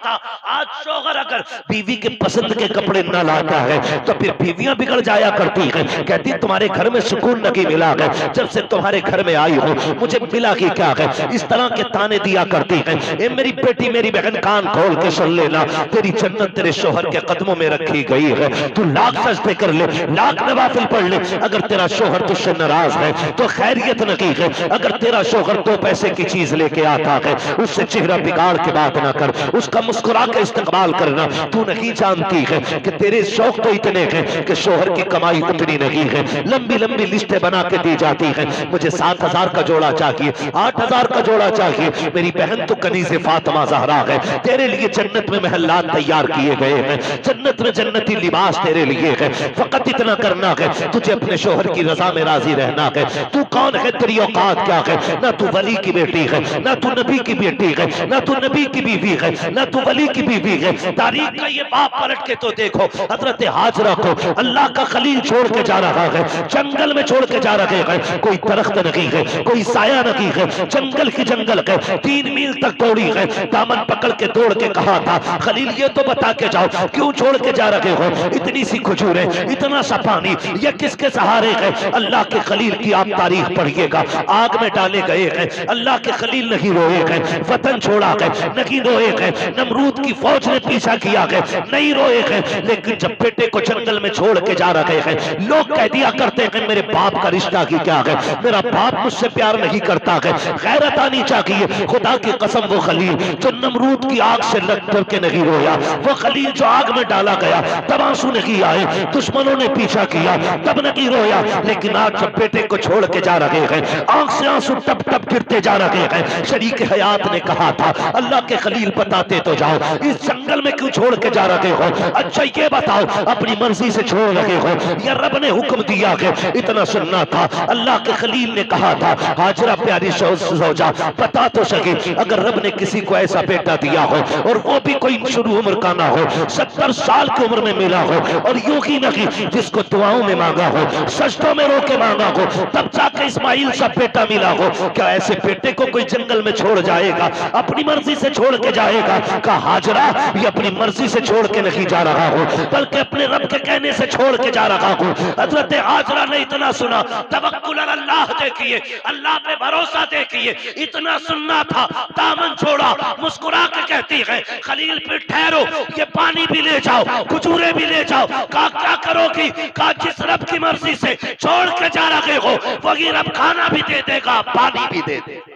था। आज शौहर अगर बीवी के पसंद के कपड़े न लाता है तो फिर बीवियां बिगड़ जाया करती हैं। कहती तुम्हारे घर में सुकून नहीं मिला है, जब से तुम्हारे घर में आई हो मुझे मिला कि क्या है। इस तरह के ताने दिया करती हैं। ए मेरी बेटी मेरी बहन कान खोल के सुन लेना, तेरी जन्नत तेरे शौहर के कदमों में रखी गई है। तू लाख सजदे कर ले, लाख नवाफिल पढ़ ले, अगर तेरा शौहर तुझसे नाराज है तो खैरियत नहीं है। अगर तेरा शौहर 2 पैसे की चीज लेके आता है उससे चेहरा बिगाड़ के बात ना कर, उसका मुस्कुरा के इस्तेमाल करना। तू नहीं जानती है कि तेरे शौक तो इतने हैं कि शौहर की कमाई उतनी नहीं है। लंबी लंबी लिस्टें बना के दी जाती हैं, मुझे 7,000 का जोड़ा चाहिए, 8,000 का जोड़ा चाहिए। मेरी बहन तो कनीज़े फातिमा ज़हरा है, तेरे लिए जन्नत में महल्लात तैयार किए गए हैं, जन्नत में जन्नती लिबास तेरे लिए है। फकत इतना करना है तुझे अपने शौहर की रजा में राजी रहना है। तू कौन है, तेरी औकात क्या है? ना तू वली की बेटी है, ना तू नबी की बेटी है, ना तू नबी की बीवी है, ना तू वली की बीवी है। तारीख का ये बाप पलट के तो देखो, हजरत हाजरा को अल्लाह का खलील छोड़ के जा रहा है, जंगल में छोड़ के जा रहे हैं। कोई दरख्त नहीं है, कोई साया नहीं है, जंगल की जंगल है। 3 मील तक दौड़ी है, दामन पकड़ के दौड़ के कहा था खलील ये तो बता के जाओ क्यों छोड़ के जा रहे हो? इतनी सी खजूरें, इतना सा पानी, ये किसके सहारे है? अल्लाह के खलील की आप तारीख पढ़िएगा। आग में डाले गए हैं, अल्लाह के खलील नहीं रोए हैं, वतन छोड़ा है नहीं रोए हैं, नमरूद की फौज ने पीछा किया है नहीं रोए हैं। लेकिन जब बेटे को जंगल में छोड़ के जा रहे हैं, लोग कह दिया करते हैं मेरे बाप का रिश्ता की क्या है, मेरा बाप मुझसे प्यार नहीं करता है। गैरत आनी चाहिए। खुदा की कसम वो खलील जो नमरूद की आग से लग कर के नहीं रोया, वो खलील जो आग में डाला गया तब आंसू नहीं आए, दुश्मनों ने पीछा किया तब नहीं रोया। लेकिन आज जब बेटे को छोड़ के जा रहे हैं, आंख से आंसू टप टप गिरते जा रहे हैं। शरीक हयात ने कहा था अल्लाह के खलील बताते तो जाओ, इस जंगल में क्यों छोड़ के जा रहे हो? अच्छा ये बताओ अपनी मर्जी से छोड़ रहे हो या रब ने हुक्म दिया है? इतना सुनना था। अल्लाह के खलील ने कहा था हाजरा प्यारी सौजा बता तो सके, अगर रब ने किसी को ऐसा बेटा दिया हो और वो भी कोई शुरू उम्र का ना हो, 70 साल की उम्र में मिला हो, और यूं ही नहीं जिसको दुआओं में मांगा हो, सजदों में रो के मांगा हो, तब जाके इस्माइल सा बेटा मिला हो, क्या ऐसे बेटे को कोई जंगल में छोड़ जाएगा? अपनी मर्जी से छोड़ के जाएगा? कहा हाजरा ये अपनी मर्जी से छोड़ के नहीं जा रहा हो, बल्कि अपने रब के कहने से छोड़ के जा रहा हूं। हजरत हाजरा ने इतना सुना, तवक्कुल अल्लाह देखिए, अल्लाह पे भरोसा देखिए, इतना सुनना था। दामन छोड़ा, मुस्कुरा के कहती है खलील फिर ठहरो, ये पानी भी ले जाओ, खजूरें भी ले जाओ। कहा क्या करोगी? कहा जिस रब की मर्जी से छोड़ के जा रहे हो वही रब खाना भी दे देगा, पानी भी दे देगा।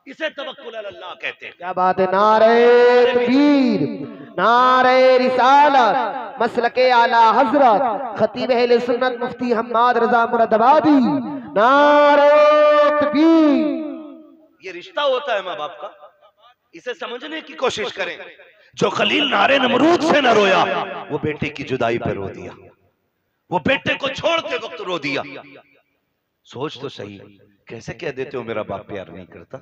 इसे तवक्कुल अल्लाह कहते हैं। क्या बात है। नारे तकबीर, नारे रिसालत, मसलके आला हजरत खतीब अहले सुन्नत मुफ्ती हम्माद रजा मुरादाबादी, नारे तकबीर। ये रिश्ता होता है माँ बाप का, इसे समझने की कोशिश करें। जो खलील नारे नमरूद से न रोया वो बेटे की जुदाई पे रो दिया, वो बेटे को छोड़ते वक्त रो दिया। सोच तो सही, कैसे कह देते हो मेरा बाप प्यार नहीं करता?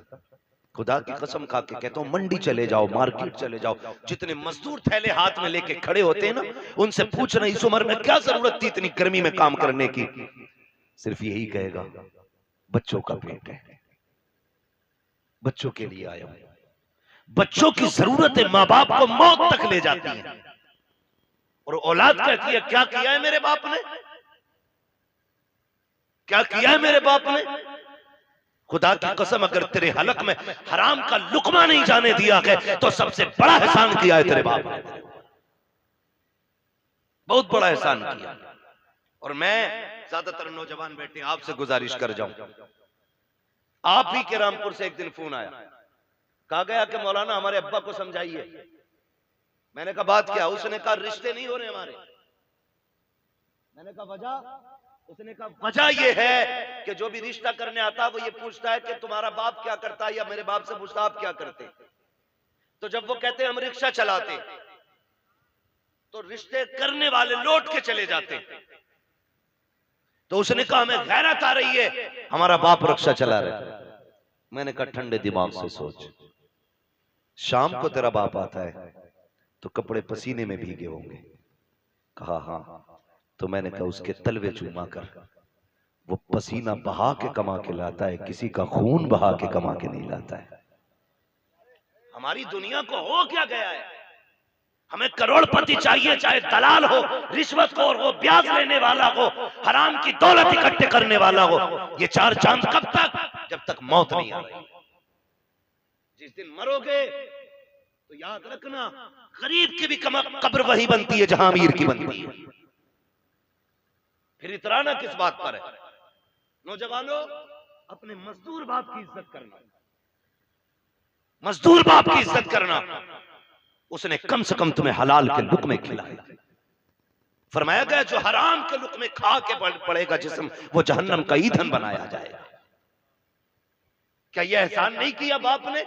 खुदा की कसम खा के कहता हूं, मंडी चले जाओ, मार्केट चले जाओ, जितने मजदूर थैले हाथ में लेके खड़े होते हैं ना, उनसे पूछना इस उम्र में क्या जरूरत थी इतनी गर्मी में काम करने की? सिर्फ यही कहेगा बच्चों का पेट है, बच्चों के लिए आया हूं। बच्चों की जरूरतें माँ बाप को मौत तक ले जाती है, और औलाद कहती है क्या किया है मेरे बाप ने, क्या किया है मेरे बाप ने? खुदा की कसम अगर तेरे हलक में हराम का लुकमा नहीं जाने दिया है तो सबसे बड़ा एहसान किया है तेरे बाप ने, बहुत बड़ा एहसान किया। और मैं ज्यादातर नौजवान बेटे आपसे गुजारिश कर जाऊं, आप ही के रामपुर से एक दिन फोन आया, कहा गया कि मौलाना हमारे अब्बा को समझाइए। मैंने कहा बात क्या? उसने कहा रिश्ते नहीं हो रहे हमारे। मैंने कहा वजह? उसने कहा वजह यह है कि जो भी रिश्ता करने आता है वो ये पूछता है कि तुम्हारा बाप क्या करता है, या मेरे बाप से पूछता आप क्या करते। तो जब वो कहते हैं हम रिक्शा चलाते, तो रिश्ते करने वाले लौट के चले जाते। तो उसने कहा हमें गैरत आ रही है, हमारा बाप रिक्शा चला रहा है। मैंने कहा ठंडे दिमाग से सोच, शाम को तेरा बाप आता है तो कपड़े पसीने में भीगे होंगे। कहा हाँ। तो मैंने कहा उसके तलवे चूमा कर, वो पसीना बहा के कमा के लाता है, किसी का खून बहा के कमा के नहीं लाता है। हमारी दुनिया को हो क्या गया है? हमें करोड़पति चाहिए, चाहे दलाल हो, रिश्वतखोर हो, ब्याज लेने वाला हो, हराम की दौलत इकट्ठे करने वाला हो। ये चार चांद कब तक? जब तक मौत नहीं आ रही। जिस दिन मरोगे तो याद रखना, गरीब की भी कब्र वही बनती है जहां अमीर की बनती है। फिर इतराना किस बात पर है? नौजवानों, अपने मजदूर बाप की इज्जत करना, मजदूर बाप की इज्जत करना। उसने कम से कम तुम्हें हलाल के लुक़्मे खिलाए। फरमाया गया जो हराम के लुक़्मे खा के पड़ेगा जिस्म, वो जहन्नम का ईंधन बनाया जाएगा। क्या यह एहसान नहीं किया बाप ने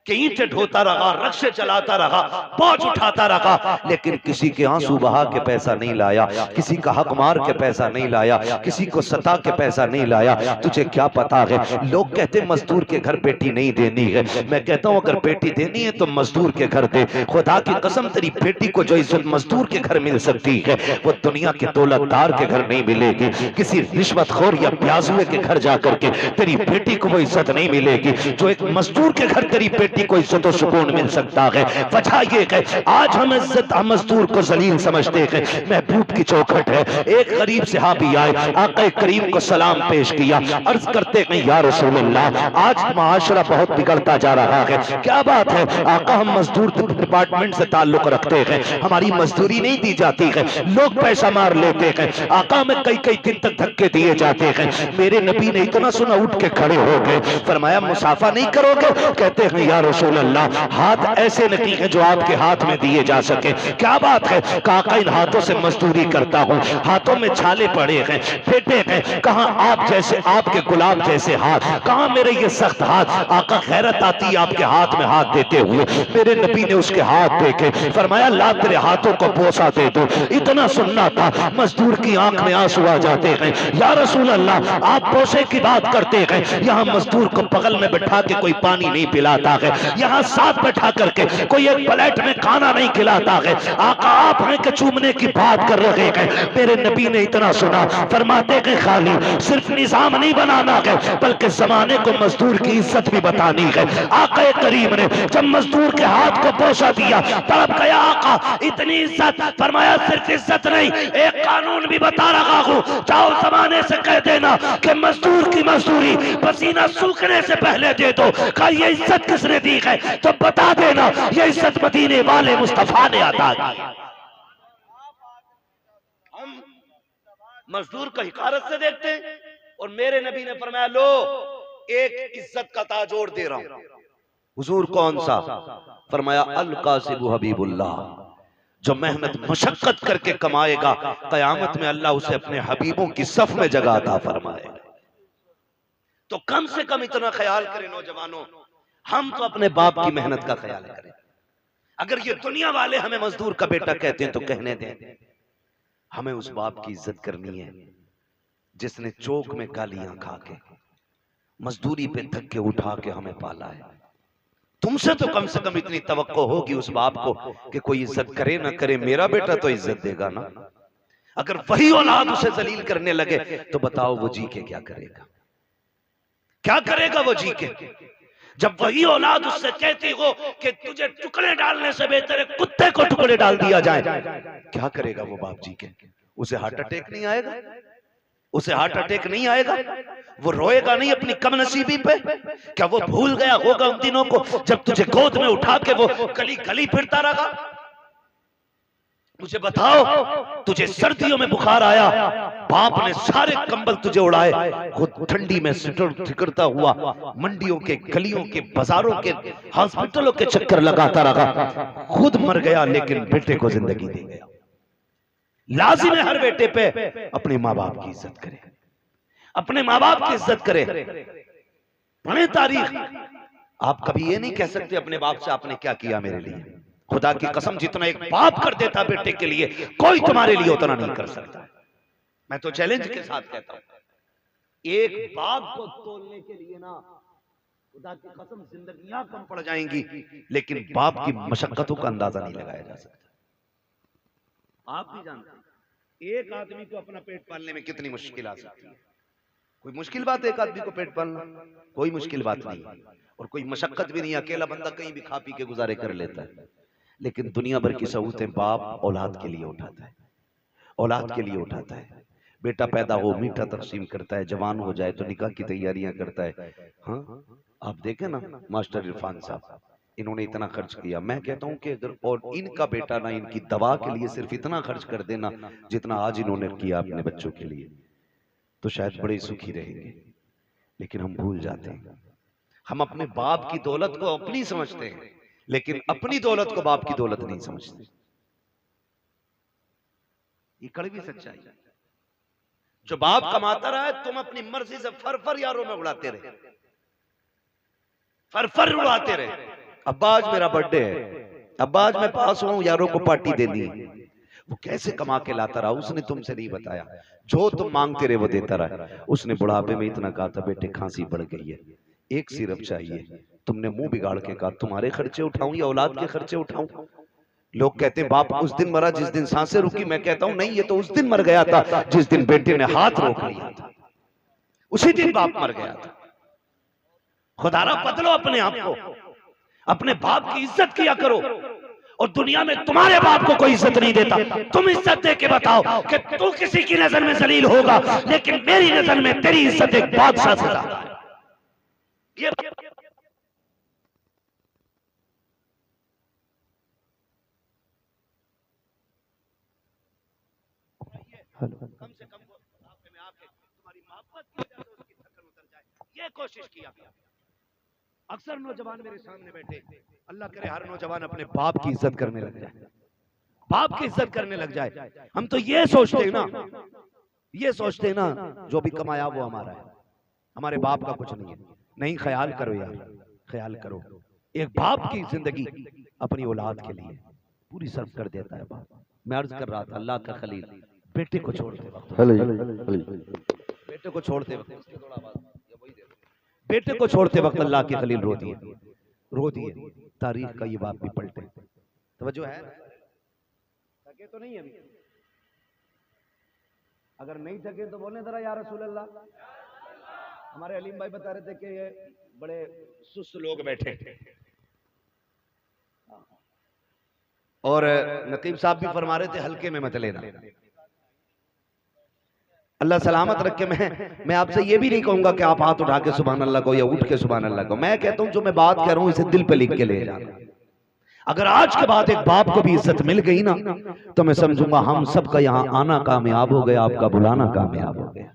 कि ईंटें ढोता रहा, रक्शे चलाता रहा, बोझ उठाता रहा, लेकिन किसी के आंसू बहा के पैसा नहीं लाया, किसी का हक मार के पैसा नहीं लाया, किसी को सता के पैसा नहीं लाया। तुझे क्या पता है? लोग कहते मजदूर के घर बेटी नहीं देनी है। मैं कहता हूं अगर बेटी देनी है तो मजदूर के घर दे। खुदा की कसम, तेरी बेटी को जो इज्जत मजदूर के घर मिल सकती है वो दुनिया के दौलतदार के घर नहीं मिलेगी। किसी रिश्वतखोर या प्याजुए के घर जाकर के तेरी बेटी को वो इज्जत नहीं मिलेगी जो एक मजदूर के घर तेरी बेटी को इज्जत और सुकून मिल सकता है। वजह ये है आज हम इज्जत मजदूर को जलील समझते हैं। महबूब की चौखट है। एक गरीब सहाबी आए, आका करीम को सलाम पेश किया, अर्ज करते हैं या रसूल अल्लाह, आज माशरा बहुत बिगड़ता जा रहा है, क्या बात है? आका हम मजदूर डिपार्टमेंट से ताल्लुक रखते हैं, हमारी मजदूरी नहीं दी जाती है, लोग पैसा मार लेते हैं, आका में कई कई दिन तक धक्के दिए जाते हैं। मेरे नबी ने इतना सुना उठ के खड़े हो गए। फरमाया मुसाफा नहीं करोगे? कहते हैं या रसूल अल्लाह, हाथ ऐसे नहीं है जो आपके हाथ में दिए जा सके। क्या बात है? काका इन हाथों से मजदूरी करता हूँ, हाथों में छाले पड़े हैं, फेटे हैं, कहाँ आप जैसे, आपके गुलाम जैसे हाथ, कहाँ मेरे ये सख्त हाथ? आका खैरत आती है आपके हाथ में हाथ देते हुए। मेरे नबी ने उसके हाथ देखे, फरमाया ला तेरे हाथों को बोसा दे दो। इतना सुनना था, मजदूर की आंख में आंसू आ जाते हैं। या रसूल अल्लाह, आप बोसे की बात करते हैं, यहाँ मजदूर को बगल में बैठा के कोई पानी नहीं पिलाता है, यहाँ साथ बैठा करके कोई एक प्लेट में खाना नहीं खिलाता है। आका आप हैं कि चूमने की बात कर रहे हैं। मेरे नबी ने इतना सुना, फरमाते हैं खाली सिर्फ निजाम नहीं बनाना है बल्कि जमाने को मजदूर की इज्जत भी बतानी है। आका करीम ने जब मजदूर के हाथ को पोसा दिया तड़प गया आका, इतनी इज्जत। फरमाया सिर्फ इज्जत नहीं, एक कानून भी बता रहा हूं, जाओ जमाने से कह देना कि मजदूर की मजदूरी पसीना सूखने से पहले दे दो। कहा ये इज्जत किसने दी है? तो बता देना ये इज्जत मदीने वाले मुस्तफा ने अता की। हम मजदूर को हिकारत से देखते हैं और मेरे नबी ने फरमाया लो एक इज्जत का ताजोड़ दे रहा हूं। हुजूर कौन सा? फरमाया अल कासिबु हबीबुल्लाह, जो मेहनत मशक्कत करके कमाएगा कयामत में अल्लाह उसे अपने हबीबों की सफ में जगह अता फरमाएगा। तो कम से कम इतना ख्याल करें नौजवानों, हम तो अपने बाप की मेहनत का ख्याल करें। अगर ये दुनिया वाले हमें मजदूर का बेटा कहते हैं तो कहने दें, हमें उस बाप की इज्जत करनी है जिसने चौक में गालियां खा के मजदूरी पे धक्के उठा के हमें पाला है। तुमसे तो कम से कम इतनी तवक्को होगी उस बाप को कि कोई इज्जत करे ना करे, मेरा बेटा तो इज्जत देगा ना। अगर वही औलाद उसे जलील करने लगे तो बताओ वो जी के क्या करेगा? क्या करेगा वो जी के? जब वही औलाद उससे कहती हो कि तुझे टुकड़े डालने से बेहतर है कुत्ते को टुकड़े डाल दिया जाए, क्या करेगा वो बाप जी के? उसे हार्ट अटैक नहीं आएगा? उसे हार्ट अटैक नहीं आएगा? वो रोएगा नहीं अपनी कमनसीबी पे? क्या वो भूल गया होगा उन दिनों को जब तुझे गोद में उठा के वो गली गली फिरता रहा? मुझे बताओ, तुझे सर्दियों में बुखार आया, बाप ने सारे कंबल तुझे उड़ाए, खुद ठंडी में सिकड़ता हुआ मंडियों के, गलियों के, बाजारों के, हॉस्पिटलों के चक्कर लगाता रहा, खुद मर गया लेकिन बेटे को जिंदगी दे गया। लाजिम है हर बेटे पे अपने माँ बाप की इज्जत करे, अपने माँ बाप की इज्जत करे। पढ़े तारीख, आप कभी ये नहीं कह सकते अपने बाप से आपने क्या किया मेरे लिए। खुदा की कसम जितना एक बाप कर देता बेटे के लिए कोई तुम्हारे लिए उतना नहीं कर सकता। मैं तो चैलेंज के साथ कहता हूं, एक बाप को तोलने के लिए ना खुदा की कसम जिंदगियां कम पड़ जाएंगी, लेकिन बाप की मशक्कतों का अंदाजा नहीं लगाया जा सकता। आप भी जानते हैं एक आदमी को अपना पेट पालने में कितनी मुश्किल आ सकती है। कोई मुश्किल बात है एक आदमी को पेट पालना? कोई मुश्किल बात नहीं। और कोई मशक्कत भी नहीं, अकेला बंदा कहीं भी खा पी के गुजारे कर लेता है। लेकिन दुनिया भर की सहूलतें बाप औलाद के लिए उठाता है, औलाद के लिए उठाता है। बेटा पैदा हो मीठा तकसीम करता है, जवान हो जाए तो निकाह की तैयारियां करता है। हाँ, आप देखें ना मास्टर इरफान साहब, इन्होंने इतना खर्च किया। मैं कहता हूं कि अगर और इनका बेटा ना इनकी दवा के लिए सिर्फ इतना खर्च कर देना जितना आज इन्होंने किया अपने बच्चों के लिए, तो शायद बड़े सुखी रहेंगे। लेकिन हम भूल जाते हैं, हम अपने बाप की दौलत को अपनी समझते हैं, लेकिन अपनी दौलत को बाप की दौलत नहीं समझते। ये कड़वी सच्चाई है। जो बाप कमाता रहा है, तुम अपनी मर्जी से फर यारों में उड़ाते रहे, फर उड़ाते रहे। अब्बा आज मेरा बर्थडे है, अब्बा आज मैं पास हुआ हूं, यारों को पार्टी देनी है। वो कैसे कमा के लाता रहा उसने तुमसे नहीं बताया। जो तुम मांगते रहे वो देता रहा। उसने बुढ़ापे में इतना कहा था, बेटे खांसी बढ़ गई है, एक सिरप चाहिए। तुमने मुंह बिगाड़ के कहा, तुम्हारे खर्चे उठाऊं या औलाद के खर्चे उठाऊं? लोग कहते हैं बाप उस दिन मरा जिस दिन सांसें रुकी। मैं कहता हूं नहीं, ये तो उस दिन मर गया था जिस दिन बेटे ने हाथ रोक लिया था, उसी दिन बाप मर गया था। खुदारा बदलो अपने आप को, अपने बाप की इज्जत किया करो। और दुनिया में तुम्हारे बाप को कोई इज्जत नहीं देता, तुम इज्जत दे के बताओ कि तू किसी की नजर में जलील होगा, लेकिन मेरी नजर में तेरी इज्जत एक बादशाह से ज्यादा है। ये कम से कम बुढ़ापे में आके तुम्हारी मोहब्बत की वजह से उसकी थकन उतर जाए, ये कोशिश किया। अक्सर नौजवान मेरे सामने बैठे, अल्लाह करे हर नौजवान अपने बाप की इज्जत करने लग जाए, बाप की इज्जत करने लग जाए। हम तो ये सोचते हैं ना, ये सोचते हैं ना जो भी कमाया वो हमारा है, हमारे बाप का कुछ नहीं है। नहीं, ख्याल करो यार, ख्याल करो। एक बाप की जिंदगी अपनी औलाद के लिए पूरी सर्व कर देता है बाप। मैं अर्ज कर रहा था, अल्लाह का खलील बेटे को छोड़ते वक्त, बेटे को छोड़ते वक्त, बेटे को छोड़ते वक्त अल्लाह के खलील रो दिए, रो दिए। तारीख का ये बाप भी पलटे। तवज्जो है? थके तो नहीं अभी? अगर नहीं थके तो बोले जरा या रसूल अल्लाह। हमारे अलीम भाई बता रहे थे कि ये बड़े सुस्त लोग बैठे, और नकीब साहब भी फरमा रहे थे हल्के में मत लेना। अल्लाह सलामत रखे। मैं आपसे ये भी नहीं कहूंगा कि आप हाथ उठा के सुभान अल्लाह को या उठ के सुभान अल्लाह को। मैं कहता हूं जो मैं बात कह रहा हूं इसे दिल पे लिख के ले जाना। अगर आज के बाद एक बाप को भी इज्जत मिल गई ना, तो मैं समझूंगा हम सबका यहाँ आना कामयाब हो गया, आपका बुलाना कामयाब हो गया।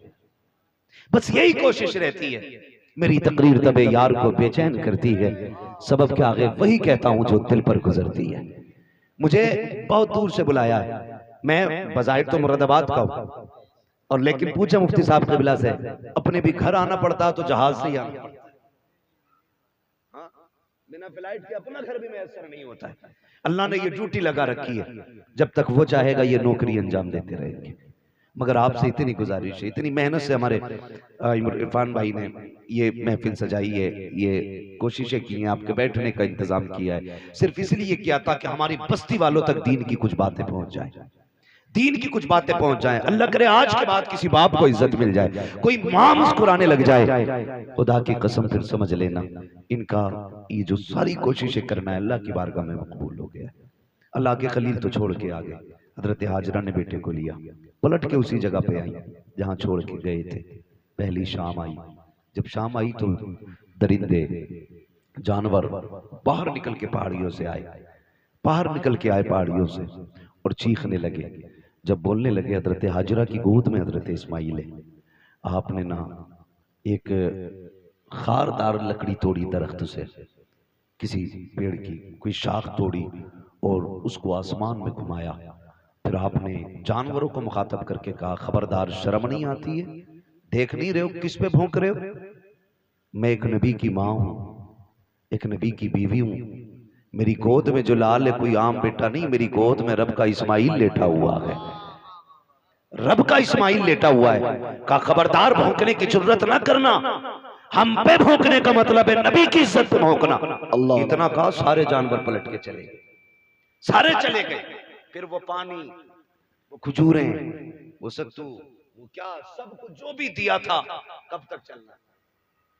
बस यही कोशिश रहती है। मेरी तकरीर तबे यार को बेचैन करती है, सबब के आगे वही कहता हूं जो दिल पर गुजरती है। मुझे बहुत दूर से बुलाया है, मैं बजाय तो मुरादाबाद का हूं, और लेकिन पूछा मुफ्ती साहब कबिला से, अपने भी घर आना पड़ता तो जहाज से ही आना पड़ता। हाँ, बिना फ्लाइट के अपना घर भी मैसर नहीं होता है। अल्लाह ने ये ड्यूटी लगा रखी है, जब तक वो चाहेगा ये नौकरी अंजाम देते रहेंगे। मगर आपसे इतनी गुजारिश है, इतनी मेहनत से हमारे इरफान भाई ने ये महफिल सजाई है, ये कोशिशें की हैं, आपके बैठने का इंतजाम किया है, सिर्फ इसलिए किया था कि हमारी बस्ती वालों तक दीन की कुछ बातें पहुंच जाए, दीन की कुछ बातें पहुंच जाएं। अल्लाह करे आज के बाद किसी बाप को इज्जत मिल जाए, कोई मां मुस्कुराने लग जाए, खुदा की कसम फिर समझ लेना इनका ये जो सारी कोशिशें करना है अल्लाह की बारगाह में मकबूल हो गया। अल्लाह के खलील तो छोड़ के आ गए, हजरत हाजरा ने बेटे को लिया, पलट के उसी जगह पे आई जहां छोड़ के गए थे। पहली शाम आई, जब शाम आई तो दरिंदे जानवर बाहर निकल के पहाड़ियों से आए, बाहर निकल के आए पहाड़ियों से और चीखने लगे। जब बोलने लगे, हजरत हाजरा की गोद में हजरत इस्माइल है। आपने ना एक खारदार लकड़ी तोड़ी दरख्त से, किसी पेड़ की कोई शाख तोड़ी और उसको आसमान में घुमाया। फिर आपने जानवरों को मुखातब करके कहा, खबरदार शर्म नहीं आती है? देख नहीं रहे हो किस पे भौंक रहे हो? मैं एक नबी की माँ हूं, एक नबी की बीवी हूं। मेरी गोद में जो लाल है कोई आम बेटा नहीं, मेरी गोद में रब का इस्माइल लेटा हुआ है, रब का इस्माइल लेटा हुआ है। कहा खबरदार भौंकने की जरूरत ना करना, हम पे भौंकने का मतलब है नबी की इज्जत पे भौंकना। इतना कहा सारे जानवर पलट के चले गए, सारे चले गए। फिर वो पानी, वो खजूरें, वो सत्तू, वो क्या सब कुछ जो भी दिया था, कब तक चलना,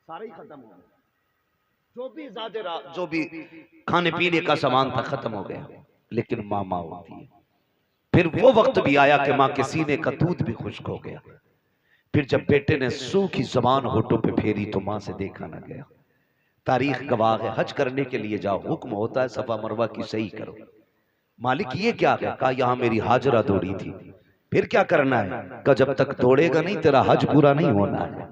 सारे ही खत्म हो गए। जो भी खाने पीने का सामान था खत्म हो गया, लेकिन माँ होती है। फिर वो वक्त भी आया कि माँ के सीने का दूध भी खुश्क हो गया। फिर जब बेटे ने सूखी जबान होठों पे फेरी तो माँ से देखा ना गया। तारीख गवाह है, हज करने के लिए जाओ, हुक्म होता है सफा मरवा की सही करो। मालिक ये क्या है? कहा यहाँ मेरी हाजरा दौड़ी थी। फिर क्या करना है? कहा जब तक दौड़ेगा नहीं तेरा हज पूरा नहीं होना है,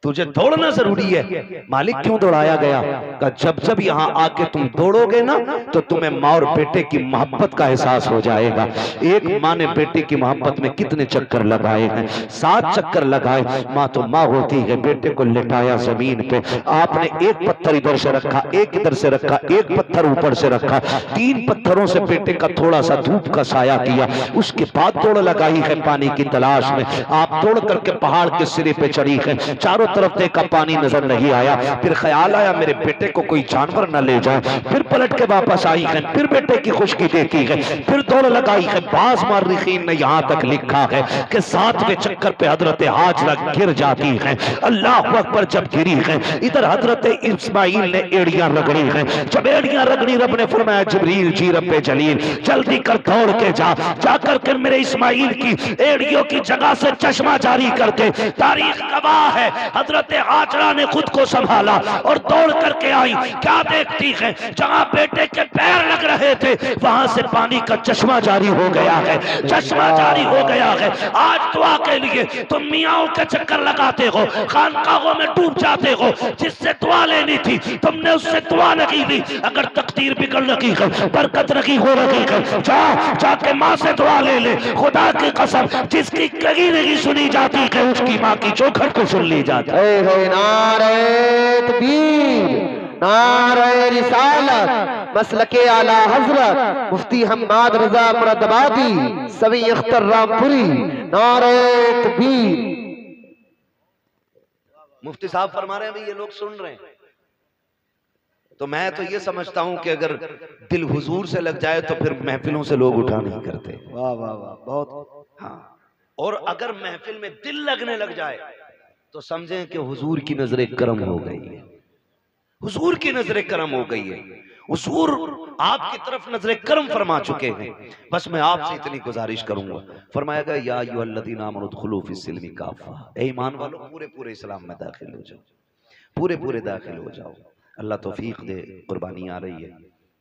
तुझे दौड़ना जरूरी है। मालिक क्यों दौड़ाया गया? कहा जब जब यहाँ आके तुम दौड़ोगे ना तो तुम्हें माँ और बेटे की मोहब्बत का एहसास हो जाएगा। एक माँ ने बेटे की मोहब्बत में कितने चक्कर लगाए हैं? 7 चक्कर लगाए। माँ तो माँ होती है। बेटे को लिटाया जमीन पे, आपने एक पत्थर इधर से रखा, एक इधर से रखा, एक पत्थर ऊपर से रखा, 3 पत्थरों से बेटे का थोड़ा सा धूप का साया किया। उसके बाद दौड़ लगाई है पानी की तलाश में। आप दौड़ करके पहाड़ के सिरे पे चढ़ी है, चारों तरफ देखा पानी नजर नहीं आया। फिर ख्याल आया मेरे बेटे को कोई जानवर न ले जाए। फिर पलट के वापस आई है, फिर बेटे की खुशकी देखी है, फिर दौड़ लगाई है। बाज मार्रिखीन ने यहां तक लिखा है कि 7वें चक्कर पे हजरत हाजरा गिर जाती है। अल्लाह अकबर जब गिरी है, इधर हजरत इस्माइल ने एड़ियां रगड़ी है। जब एड़ियां रगड़ी, रब ने फरमाया जिब्रील जी रब्बे जलील जल्दी कर दौड़ के जा करके मेरे इस्माइल की एड़ियों की जगह से चश्मा जारी कर दे। तारीख गवाह है, हजरत हाजरा ने खुद को संभाला और दौड़ करके आई। क्या देखती है? जहां बेटे के पैर लग रहे थे वहां से पानी का चश्मा जारी हो गया है, चश्मा जारी हो गया है। आज दुआ के लिए तुम मियाओं के चक्कर लगाते हो, खानकाहों में डूब जाते हो। जिससे दुआ लेनी थी तुमने उससे दुआ नहीं ली। अगर तकदीर बिगड़ रही है, बरकत नहीं हो रही है, जाके माँ से दुआ ले ले। खुदा की कसम, जिसकी कहीं नहीं सुनी जाती है उसकी माँ की चौखट को सुन ली जाती है। नारे तकबीर, नारे रिसालत, मसलके आला हजरत मुफ्ती हम्माद रजा मुरादाबादी सवी अख्तर रामपुरी, नारे तकबीर। मुफ्ती साहब फरमा रहे हैं भाई ये लोग सुन रहे हैं, तो मैं तो ये समझता हूं कि अगर दिल हुजूर से लग जाए तो फिर महफिलों से लोग उठा नहीं करते। वाह वाह वाह, बहुत। हाँ, और अगर महफिल में दिल लगने लग जाए तो समझें कि हुजूर की नजरें करम हो गई है, हुजूर की नजरें करम हो गई है। हुजूर आपकी तरफ नजरें करम फरमा चुके हैं। बस मैं आपसे इतनी गुजारिश करूंगा, फरमाया गया या अय्युहल्लज़ीना आमनू उदखुलू फिस्सिल्मी काफ़ा, ए ईमान वालों पूरे पूरे इस्लाम में दाखिल हो जाओ, पूरे पूरे दाखिल हो जाओ। अल्लाह तौफीक दे। कुर्बानी आ रही है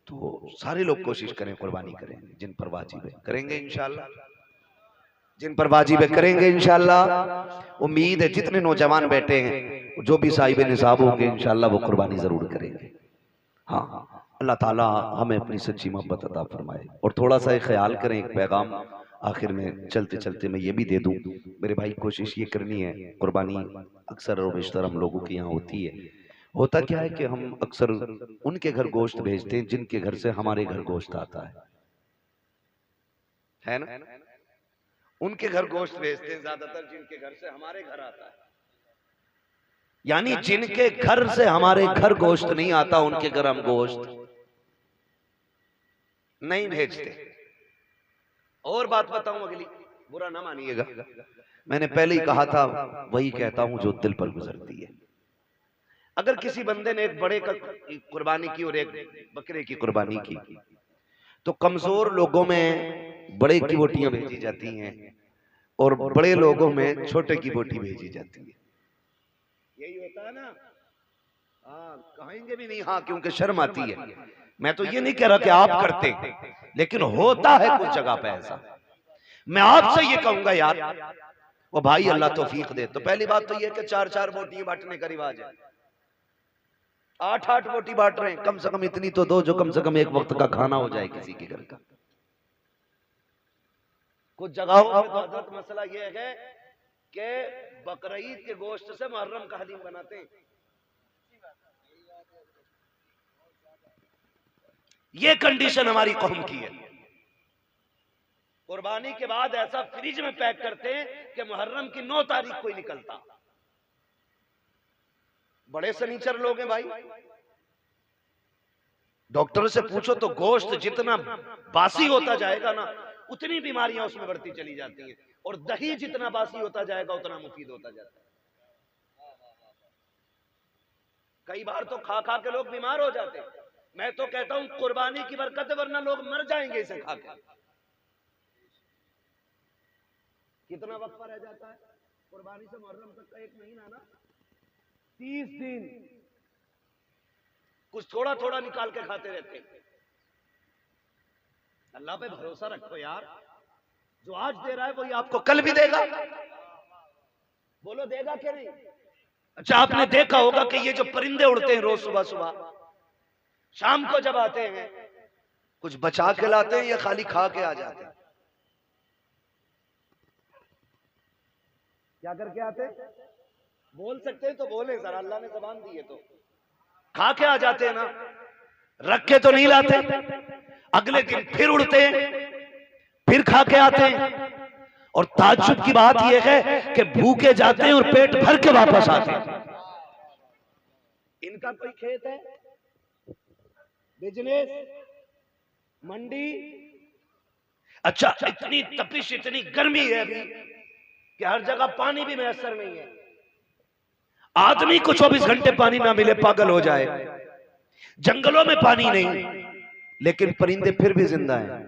तो सारे लोग कोशिश करें, कुर्बानी करें। जिन पर वाजिब है करेंगे इंशाअल्लाह, जिन पर वाजिब है करेंगे इंशाअल्लाह। उम्मीद है जितने नौजवान बैठे हैं जो भी साहिब निसाब होंगे इंशाअल्लाह वो कुर्बानी जरूर करेंगे। हाँ, अल्लाह ताला हमें अपनी सच्ची मोहब्बत अता फरमाए। और थोड़ा सा ख्याल करें, एक पैगाम आखिर में चलते चलते मैं ये भी दे दूं मेरे भाई, कोशिश ये करनी है, कुर्बानी अक्सर और बेशतर हम लोगों के यहाँ होती है। होता क्या है कि हम अक्सर उनके घर गोश्त भेजते हैं जिनके घर से हमारे घर गोश्त आता है ना? उनके घर गोश्त भेजते हैं ज्यादातर जिनके घर से हमारे घर आता है। यानी जिनके घर से हमारे घर गोश्त नहीं आता उनके घर हम गोश्त नहीं भेजते। और बात बताऊं अगली, बुरा ना मानिएगा, मैंने पहले ही कहा था, वही कहता हूं जो दिल पर गुजरती है। अगर किसी बंदे ने एक बड़े का कुर्बानी की और एक बकरे की कुर्बानी की तो कमजोर लोगों में बड़े की बोटियां भेजी जाती हैं और बड़े लोगों में छोटे की बोटी भेजी जाती है। यही होता है ना? हाँ, कहेंगे भी नहीं हाँ, क्योंकि शर्म आती है। मैं तो ये नहीं कह रहा कि आप करते, लेकिन होता है कुछ जगह पे ऐसा। मैं आपसे ये कहूंगा यार, वो भाई अल्लाह तौफीक दे। तो पहली बात तो ये कि 4-4 बोटियां बांटने का रिवाज है, 8-8 बोटी बांट रहे हैं, कम से कम इतनी तो दो जो कम से कम एक वक्त का खाना हो जाए किसी के घर का। कुछ जगहों पे तो हजरत मसला ये है कि बकरीद के गोश्त से मुहर्रम का हलीम बनाते हैं। ये कंडीशन हमारी कौम की है। कुर्बानी के बाद ऐसा फ्रिज में पैक करते हैं कि मुहर्रम की 9 तारीख को ही निकलता। बड़े सनीचर लोग हैं भाई, डॉक्टर से पूछो तो गोश्त जितना बासी होता जाएगा ना उतनी बीमारियां उसमें बढ़ती चली जाती हैं, और दही जितना बासी होता जाएगा उतना मुफीद होता जाता है। कई बार तो खा खा के लोग बीमार हो जाते हैं। मैं तो कहता हूं कुर्बानी की बरकत है, वरना लोग मर जाएंगे इसे खा के। कितना वक्फा रह जाता है कुर्बानी से मुहर्रम तक का? 1 महीना ना, 30 दिन कुछ थोड़ा थोड़ा निकाल के खाते रहते हैं। अल्लाह पे भरोसा रखो यार, जो आज दे रहा है वही आपको कल भी देगा। बोलो देगा क्या नहीं? अच्छा, आपने देखा होगा कि ये जो परिंदे उड़ते हैं रोज सुबह सुबह, शाम को जब आते हैं कुछ बचा के लाते हैं या खाली खा के आ जाते हैं? क्या करके आते हैं? बोल सकते हैं तो बोले सर, अल्लाह ने ज़बान दी है तो। खा के आ जाते हैं ना, रख के तो नहीं लाते। अगले दिन फिर उड़ते हैं, फिर खा के आते हैं। और ताज्जुब की बात यह है कि भूखे जाते हैं और पेट भर के वापस आते हैं। इनका कोई खेत है, बिजनेस, मंडी? अच्छा, इतनी तपिश, इतनी गर्मी है अभी कि हर जगह पानी भी मैसर नहीं है। आदमी को 24 घंटे पानी ना मिले पागल हो जाए। जंगलों में पानी नहीं, लेकिन परिंदे फिर भी जिंदा हैं।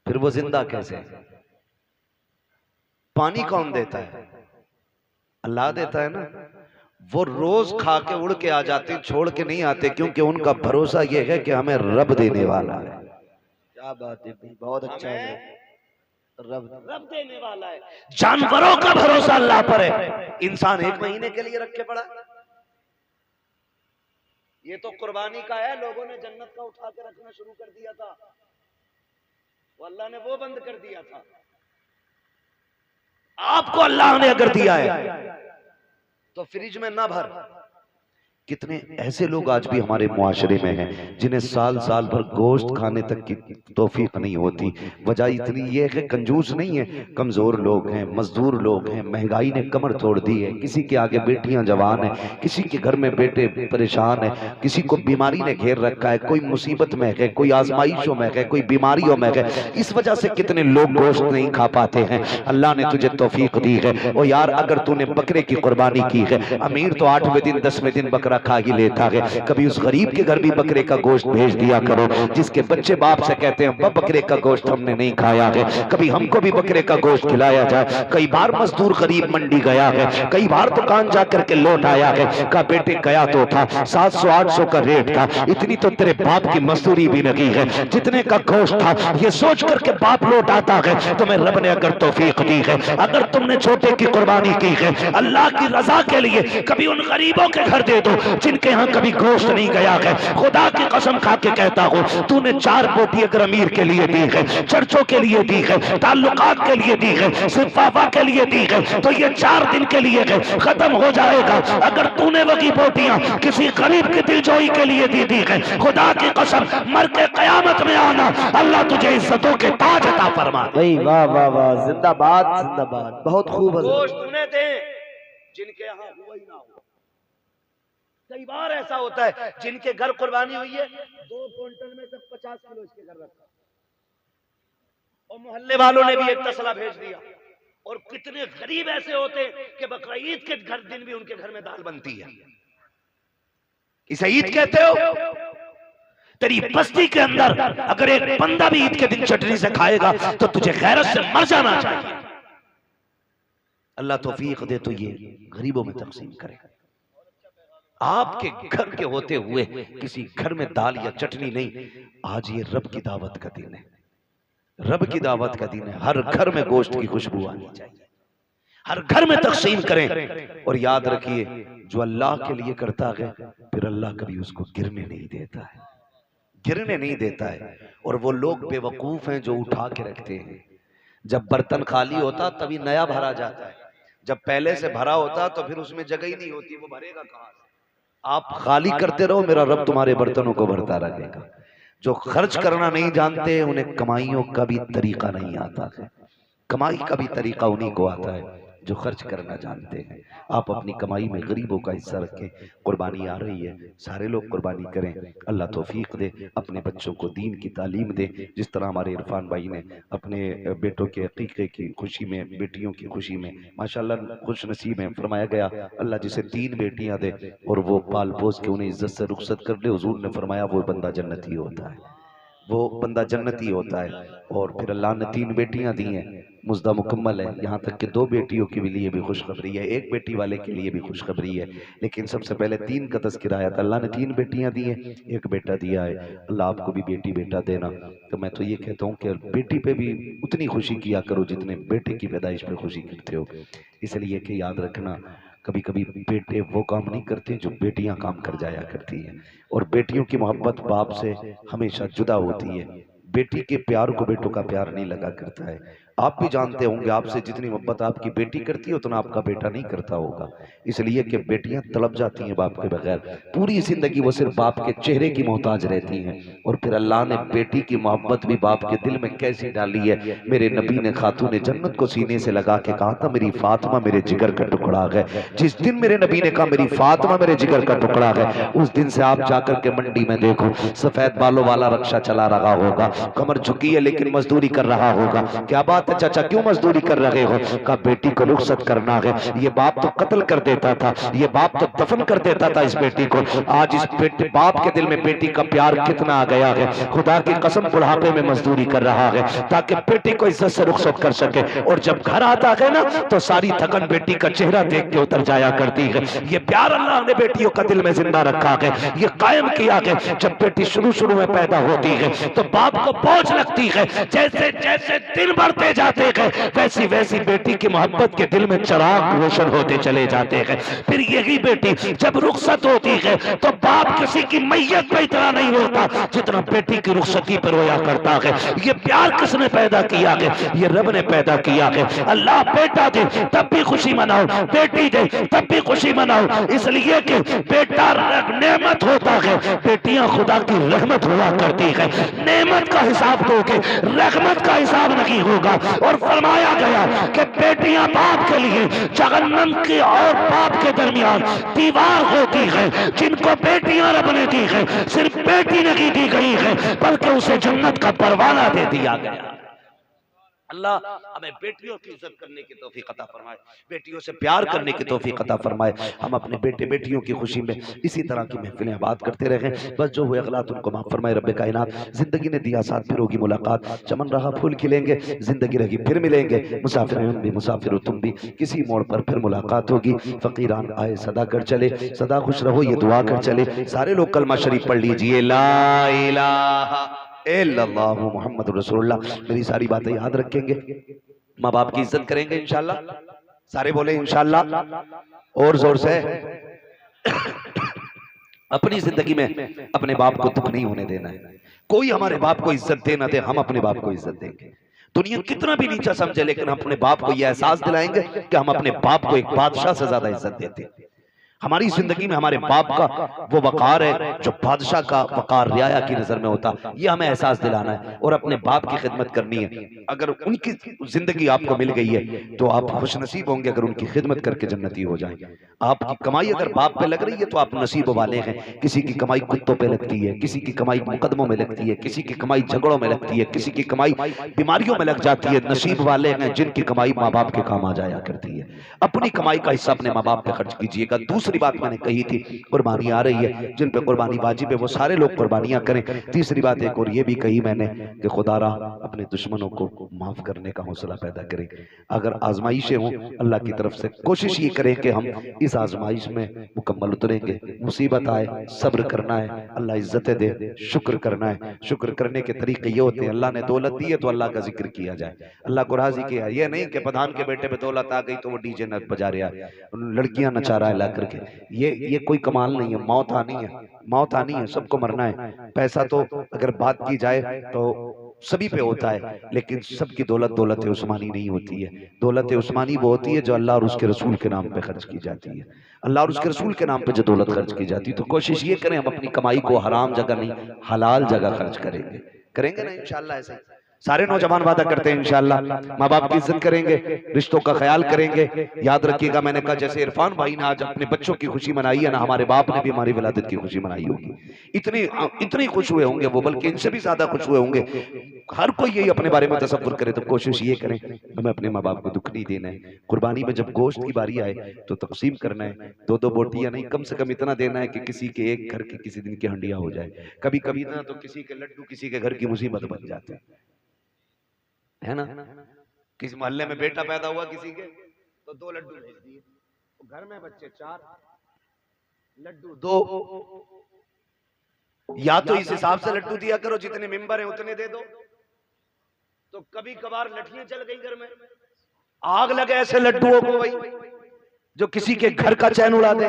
फिर वो जिंदा कैसे? पानी कौन देता है? अल्लाह देता है ना। वो रोज खा के उड़ के आ जाते, छोड़ के नहीं आते, क्योंकि उनका भरोसा ये है कि हमें रब देने वाला है। क्या बात है, बहुत अच्छा है। रब देने वाला है। जानवरों का भरोसा अल्लाह पर है, इंसान 1 महीने के लिए रखे पड़ा। ये तो कुर्बानी का है, लोगों ने जन्नत का उठा के रखना शुरू कर दिया था, वो अल्लाह ने वो बंद कर दिया था। आपको अल्लाह ने अगर दिया है तो फ्रिज में ना भर। कितने ऐसे लोग आज भी हमारे मुआशरे में हैं जिन्हें साल साल भर गोश्त खाने तक की तौफीक नहीं होती। वजह इतनी ये है, कंजूस नहीं है, कमजोर लोग हैं, मजदूर लोग हैं, महंगाई ने कमर तोड़ दी है। किसी के आगे बेटियां जवान है, किसी के घर में बेटे परेशान है, किसी को बीमारी ने घेर रखा है, कोई मुसीबत में है, कोई आजमाइशों में है, कोई बीमारियों में है। इस वजह से कितने लोग गोश्त नहीं खा पाते हैं। अल्लाह ने तुझे तौफीक दी है। ओ यार, अगर तूने बकरे की कुर्बानी की है, अमीर तो 8वें दिन 10वें दिन बकरा खा ही लेता है। कभी उस गरीब के घर भी बकरे का गोश्त भेज दिया करो, जिसके बच्चे बाप से कहते हैं बकरे का गोश्त हमने नहीं खाया है, कभी हमको भी बकरे का गोश्त खिलाया जाए। कई बार मजदूर गरीब मंडी गया है, कई बार दुकान जाकर के लौट आया है, का बेटे गया तो था 700-800 का रेट था, इतनी तो तेरे बाप की मजदूरी भी लगी है, जितने का गोश्त था ये सोच करके बाप लौट आता है। तुम्हें रब ने अगर तौफीक दी है, अगर तुमने छोटे की कुर्बानी की है अल्लाह की रजा के लिए, कभी उन गरीबों के घर दे दो जिनके यहाँ कभी गोश्त नहीं गया है। खुदा की कसम खा के कहता हूँ, तूने 4 बोटी अगर अमीर के लिए दी है, चर्चों के लिए दी है, ताल्लुकात के लिए दी है, सिर्फाफा के लिए दी है, तो ये 4 दिन के लिए है, खत्म हो जाएगा। अगर तूने वही बोटियां किसी गरीब की दिलजोई के लिए दी है, खुदा की कसम मर के कयामत में आना, अल्लाह तुझे इज्जतों के ताज अता फरमा। वाह वाह वाह, जिंदाबाद जिंदाबाद, बहुत खूब। गोश्त उन्हें दे जिनके यहाँ हुआ ही ना हो। कई बार ऐसा होता है जिनके घर कुर्बानी हुई है, 2 क्विंटल में से 50 किलो इसके घर रखा, और मोहल्ले वालों ने भी एक तसला भेज दिया। और कितने गरीब ऐसे होते हैं कि बकरा ईद के घर दिन भी उनके घर में दाल बनती है। इसे ईद कहते हो? तेरी बस्ती के अंदर अगर एक बंदा भी ईद के दिन चटनी से खाएगा तो तुझे गैरत से मर जाना चाहिए। अल्लाह तौफीक दे तो ये गरीबों में तकसीम करेगा। आपके घर के होते हुए किसी घर में दाल या चटनी नहीं। आज ये रब की दावत का दिन है, रब की दावत का दिन है। हर घर में गोश्त की खुशबू आनी चाहिए, हर घर में तकसीम करें। और याद रखिए, जो अल्लाह के लिए करता है फिर अल्लाह कभी उसको गिरने नहीं देता है, गिरने नहीं देता है। और वो लोग बेवकूफ हैं जो उठा के रखते हैं। जब बर्तन खाली होता तभी नया भरा जाता है, जब पहले से भरा होता तो फिर उसमें जगह ही नहीं होती, वो भरेगा कहां से? आप खाली करते रहो, मेरा रब तुम्हारे बर्तनों को भरता रहेगा। जो खर्च करना नहीं जानते उन्हें कमाइयों का भी तरीका नहीं आता है, कमाई का भी तरीका उन्हीं को आता है। जो खर्च करना जानते हैं। आप अपनी कमाई में गरीबों का हिस्सा रखें। कुर्बानी आ रही है, सारे लोग कुर्बानी करें। अल्लाह तौफीक दे, अपने बच्चों को दीन की तालीम दे। जिस तरह हमारे इरफान भाई ने अपने बेटों के अकीक़े की खुशी में, बेटियों की खुशी में माशाल्लाह खुश नसीब है, फरमाया गया अल्लाह जिसे 3 बेटियां दे और वो पाल पोस के उन्हें इज्जत से रुखसत कर दे, हुजूर ने फरमाया वो बंदा जन्नती होता है, वो बंदा जन्नती होता है। और फिर अल्लाह ने 3 बेटियां दी हैं, मुज्दा मुकम्मल है। यहाँ तक कि 2 बेटियों के लिए भी खुशखबरी है, 1 बेटी वाले के लिए भी खुशखबरी है, लेकिन सबसे पहले 3 का तज़किरा आया था। अल्लाह ने 3 बेटियां दी हैं, 1 बेटा दिया है। अल्लाह आपको भी बेटी बेटा देना। तो मैं तो ये कहता हूँ कि बेटी पे भी उतनी खुशी किया करो जितने बेटे की पैदाइश पे खुशी करते हो। इसलिए कि याद रखना, कभी कभी बेटे वो काम नहीं करते जो बेटियां काम कर जाया करती हैं, और बेटियों की मोहब्बत बाप से हमेशा जुदा होती है। बेटी के प्यार को बेटों का प्यार नहीं लगा करता है। आप भी जानते होंगे, आपसे जितनी मोहब्बत आपकी बेटी करती है उतना आपका बेटा नहीं करता होगा, इसलिए कि बेटियां तड़प जाती हैं बाप के बगैर। पूरी जिंदगी वो सिर्फ बाप के चेहरे की मोहताज रहती हैं। और फिर अल्लाह ने बेटी की मोहब्बत भी बाप के दिल में कैसी डाली है। मेरे नबी ने खातून जन्नत को सीने से लगा के कहा था, मेरी फातिमा मेरे जिगर का टुकड़ा है। जिस दिन मेरे नबी ने कहा मेरी फातिमा मेरे जिगर का टुकड़ा है, उस दिन से आप जाकर के मंडी में देखो, सफेद बालों वाला रक्षा चला रहा होगा, कमर झुकी है लेकिन मजदूरी कर रहा होगा। क्या बात है चाचा, क्यों मजदूरी कर रहे हो? कहा बेटी को रुखसत करना है। ये बाप तो कत्ल कर देता था, ये बाप तो दफन कर देता था इस बेटी को। आज इस बेटे बाप के दिल में बेटी का प्यार कितना आ गया है। खुदा की कसम बुढ़ापे में मजदूरी कर रहा है ताकि बेटी को इज्जत से रुखसत कर सके। और जब घर आता है ना तो सारी थकन बेटी का चेहरा देख के उतर जाया करती है। ये प्यार अल्लाह ने बेटियों का दिल में जिंदा रखा है, ये कायम किया है। जब बेटी शुरू शुरू में पैदा होती है तो बाप को बोझ लगती है, जैसे जैसे दिन बढ़ते जाते हैं वैसी वैसी बेटी की मोहब्बत के दिल में चिराग रोशन होते चले जाते हैं। फिर यही बेटी जब रुखसत होती है तो बाप किसी की मैयत पे इतना नहीं होता जितना बेटी की रुखसती पर रोया करता है। ये प्यार किसने पैदा किया है? ये रब ने पैदा किया है। अल्लाह बेटा दे तब भी खुशी मनाओ, बेटी दे तब भी खुशी मनाओ, इसलिए कि बेटा नेमत होता है, बेटियां खुदा की रहमत हुआ करती है। नेमत का हिसाब दोगे, रहमत का हिसाब नहीं होगा। और फरमाया गया कि बेटियां बाप के लिए जहन्नम की और बाप के दरमियान दीवार होती है। जिनको बेटियां रब ने दी है, सिर्फ बेटी नहीं दी गई है बल्कि उसे जन्नत का परवाना दे दिया गया। अल्लाह हमें बेटियों की इज्जत करने की तौफीक अता फरमाए, बेटियों से प्यार करने की तौफीक अता फरमाए। हम अपने बेटे बेटियों की खुशी में इसी तरह की महफिलें बात करते रहें। बस जो हुए गलत उनको माफ फरमाए रब्बे कायनात। जिंदगी ने दिया साथ, फिर होगी मुलाकात, चमन रहा फूल खिलेंगे, जिंदगी रही फिर मिलेंगे। मुसाफिर हम भी, मुसाफिर तुम भी, किसी मोड़ पर फिर मुलाकात होगी। फकीरान आए सदा कर चले, सदा खुश रहो ये दुआ कर चले। सारे लोग कलमा शरीफ पढ़ लीजिए, ला इलाहा इल्लल्लाहु मुहम्मद रसूलुल्लाह। मेरी सारी बातें याद रखेंगे, माँ बाप की इज्जत करेंगे इंशाल्लाह। सारे बोले इंशाल्लाह और जोर से। अपनी जिंदगी में अपने बाप को दुख नहीं होने देना है। कोई हमारे बाप को इज्जत दे ना दे, हम अपने बाप को इज्जत देंगे। दुनिया कितना भी नीचा समझे, लेकिन हम अपने बाप को यह एहसास दिलाएंगे कि हम अपने बाप को एक बादशाह से ज्यादा इज्जत देते हैं। हमारी जिंदगी में हमारे बाप का वो वकार है जो बादशाह का वकार रियाया की नजर में होता, ये हमें एहसास दिलाना है और अपने बाप की खिदमत करनी है। अगर उनकी जिंदगी आपको मिल गई है तो आप खुशनसीब होंगे अगर उनकी खिदमत करके जन्नती हो जाएं। आपकी कमाई अगर बाप पे लग रही है तो आप नसीब वाले हैं। किसी की कमाई कुत्तों पे लगती है, किसी की कमाई मुकदमों में लगती है, किसी की कमाई झगड़ों में लगती है, किसी की कमाई बीमारियों में लग जाती है। नसीब वाले हैं जिनकी कमाई माँ बाप के काम आ जाया करती है। अपनी कमाई का हिस्सा अपने माँ बाप पे खर्च कीजिएगा। दूसरी बात मैंने कही थी, कुर्बानी आ रही है, जिन पे कुर्बानी वाजिब है वो सारे लोग कुर्बानियां करें। तीसरी बात एक और ये भी कही मैंने कि खुदारा अपने दुश्मनों को माफ करने का हौसला पैदा करें। अगर आजमाइशें हों अल्लाह की तरफ से, कोशिश ये करें कि हम इस आजमाइश में मुकम्मल उतरेंगे। मुसीबत आए सब्र करना है, अल्लाह इज्जतें दे शुक्र करना है। शुक्र करने के तरीके ये होते हैं, अल्लाह ने दौलत दी है तो अल्लाह का जिक्र किया जाए, अल्लाह को राजी किया। ये नहीं कि प्रधान के बेटे पे दौलत आ गई तो वो डीजे न बजा रहा है, लड़कियां नचा रहा है ला करके। ये कोई कमाल नहीं है। मौत आनी है, मौत आनी है, सबको मरना है। पैसा तो अगर बात की जाए तो सभी पे होता है, लेकिन सबकी दौलत दौलत उस्मानी नहीं होती है। दौलत उस्मानी वो होती है जो अल्लाह और उसके रसूल के नाम पे खर्च की जाती है। अल्लाह और उसके रसूल के नाम पे जो दौलत खर्च की जाती है, तो कोशिश ये करें हम अपनी कमाई को हराम जगह नहीं हलाल जगह खर्च करेंगे ना इंशाल्लाह। ऐसे सारे नौजवान वादा करते हैं इंशाअल्लाह माँ बाप की इज्जत करेंगे, रिश्तों का ख्याल करेंगे। याद रखिएगा, मैंने कहा जैसे इरफान भाई ने आज अपने बच्चों की खुशी मनाई है ना, हमारे बाप ने भी हमारी विलादत की खुशी मनाई होगी। इतनी इतनी खुश हुए होंगे वो, बल्कि इनसे भी ज्यादा खुश हुए होंगे। हर कोई यही अपने बारे में तसव्वुर करे तो कोशिश ये करें हमें अपने माँ बाप को दुख नहीं देना है। कुर्बानी में जब गोश्त की बारी आए तो तकसीम करना है, दो दो बोटियां नहीं, कम से कम इतना देना है कि किसी के एक घर की किसी दिन की हंडिया हो जाए। कभी कभी ना तो किसी के लड्डू किसी के घर की मुसीबत बन जाते हैं, है ना। किसी मोहल्ले में बेटा पैदा हुआ किसी के, तो 2 लड्डू भेज दिए, घर में बच्चे 4, लड्डू 2। या तो इस हिसाब से लड्डू दिया करो जितने मेंबर हैं उतने दे दो। तो कभी कभार लठियां चल गई घर में, आग लगे ऐसे लड्डुओं को भाई जो किसी के घर का चैन उड़ा दे।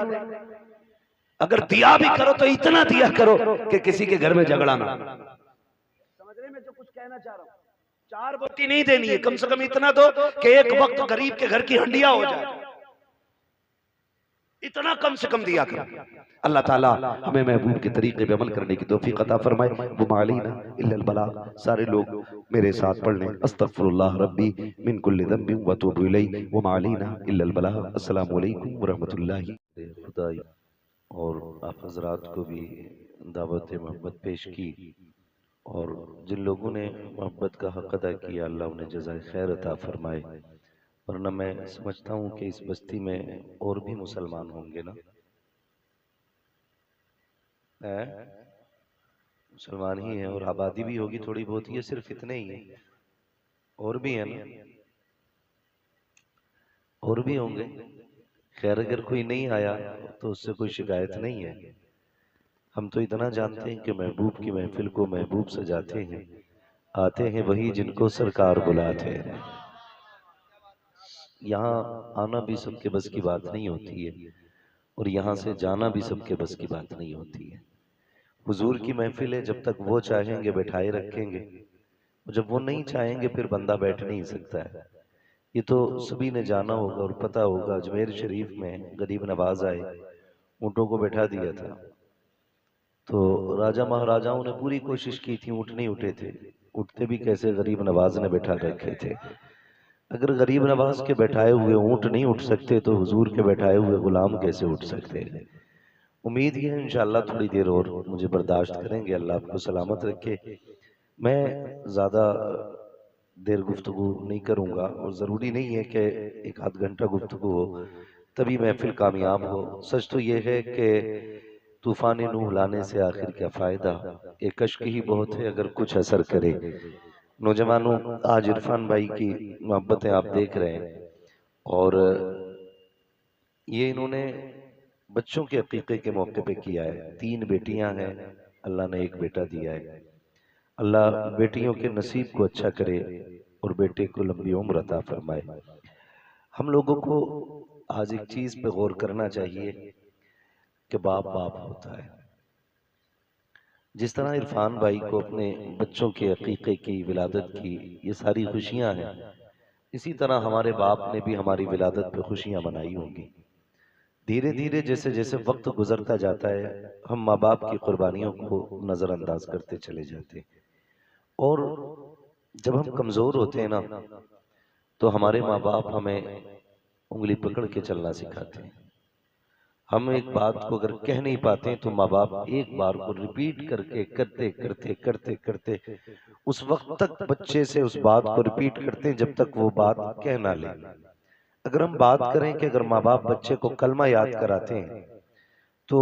अगर दिया भी करो तो इतना दिया करो कि किसी के घर में झगड़ा ना। समझ रहे मैं जो कुछ कहना चाह रहा हूं? 4 बोटी नहीं देनी है, कम से कम इतना दो कि एक वक्त गरीब के घर की हंडिया हो जाए, इतना कम से कम दिया करो। अल्लाह ताला हमें महबूब के तरीके पे अमल करने की तौफीक अता फरमाए। वो मालीना इल्लल बलाग। सारे लोग मेरे साथ पढ़ लें, अस्तगफिरुल्लाह रब्बी मिन कुल्लि ज़ंबिन व तूबु इलैहि व मालीना इल्लल बलाग। अस्सलामु अलैकुम व रहमतुल्लाहि। खुदाई और आप हजरात को भी दावत मोहब्बत पेश की, और जिन लोगों ने मोहब्बत का हक अदा किया अल्लाह उन्हें जज़ाए खैर अता फरमाए। वरना मैं समझता हूँ कि इस बस्ती में और भी मुसलमान होंगे ना, मुसलमान ही हैं, और आबादी भी होगी थोड़ी बहुत, ये सिर्फ इतने ही हैं, और भी हैं ना, और भी होंगे। खैर अगर कोई नहीं आया तो उससे कोई शिकायत नहीं है। हम तो इतना जानते हैं कि महबूब की महफिल को महबूब सजाते हैं, आते हैं वही जिनको सरकार बुलाते हैं। यहाँ आना भी सबके बस की बात नहीं होती है, और यहाँ से जाना भी सबके बस की बात नहीं होती है। हुजूर की महफिल है, जब तक वो चाहेंगे बैठाए रखेंगे, जब वो नहीं चाहेंगे फिर बंदा बैठ नहीं सकता है। ये तो सभी ने जाना होगा और पता होगा। अजमेर शरीफ में गरीब नवाज आए, ऊँटों को बैठा दिया था, तो राजा महाराजाओं ने पूरी कोशिश की थी, ऊँट नहीं उठे थे। उठते भी कैसे, गरीब नवाज ने बैठा रखे थे। अगर गरीब नवाज के बैठाए हुए ऊँट नहीं उठ सकते तो हुजूर के बैठाए हुए गुलाम कैसे उठ सकते हैं। उम्मीद ये है इंशाअल्लाह थोड़ी देर और मुझे बर्दाश्त करेंगे, अल्लाह आपको सलामत रखे। मैं ज़्यादा देर गुफ्तगू नहीं करूँगा, और ज़रूरी नहीं है कि 1 आध घंटा गुफ्तगू हो तभी महफिल कामयाब हो। सच तो ये है कि तूफ़ान नूह लाने से आखिर क्या फ़ायदा, एक कश्क ही बहुत है अगर कुछ असर करे। नौजवानों, आज इरफान भाई की मोहब्बतें आप देख रहे हैं, और ये इन्होंने बच्चों के अकीक़े के मौके पे किया है। 3 बेटियां हैं, अल्लाह ने 1 बेटा दिया है। अल्लाह बेटियों के नसीब को अच्छा करे और बेटे को लंबी उम्र अता फरमाए। हम लोगों को आज एक चीज़ पे गौर करना चाहिए कि बाप बाप होता है। जिस तरह इरफान भाई को अपने बच्चों के अकीक़े की, विलादत की ये सारी खुशियां हैं, इसी तरह हमारे बाप ने भी हमारी विलादत पे खुशियां मनाई होंगी। धीरे धीरे जैसे जैसे वक्त गुजरता जाता है, हम माँ बाप की कुर्बानियों को नज़रअंदाज करते चले जाते हैं, और जब हम कमज़ोर होते हैं ना, तो हमारे माँ बाप हमें उंगली पकड़ के चलना सिखाते हैं। हम एक बात को अगर कह नहीं पाते तो माँ बाप एक बार को रिपीट करके करते करते करते करते उस वक्त तक बच्चे से उस बात को रिपीट करते हैं जब तक वो बात कह ना ले। अगर हम बात करें कि अगर माँ बाप बच्चे को कलमा याद कराते हैं तो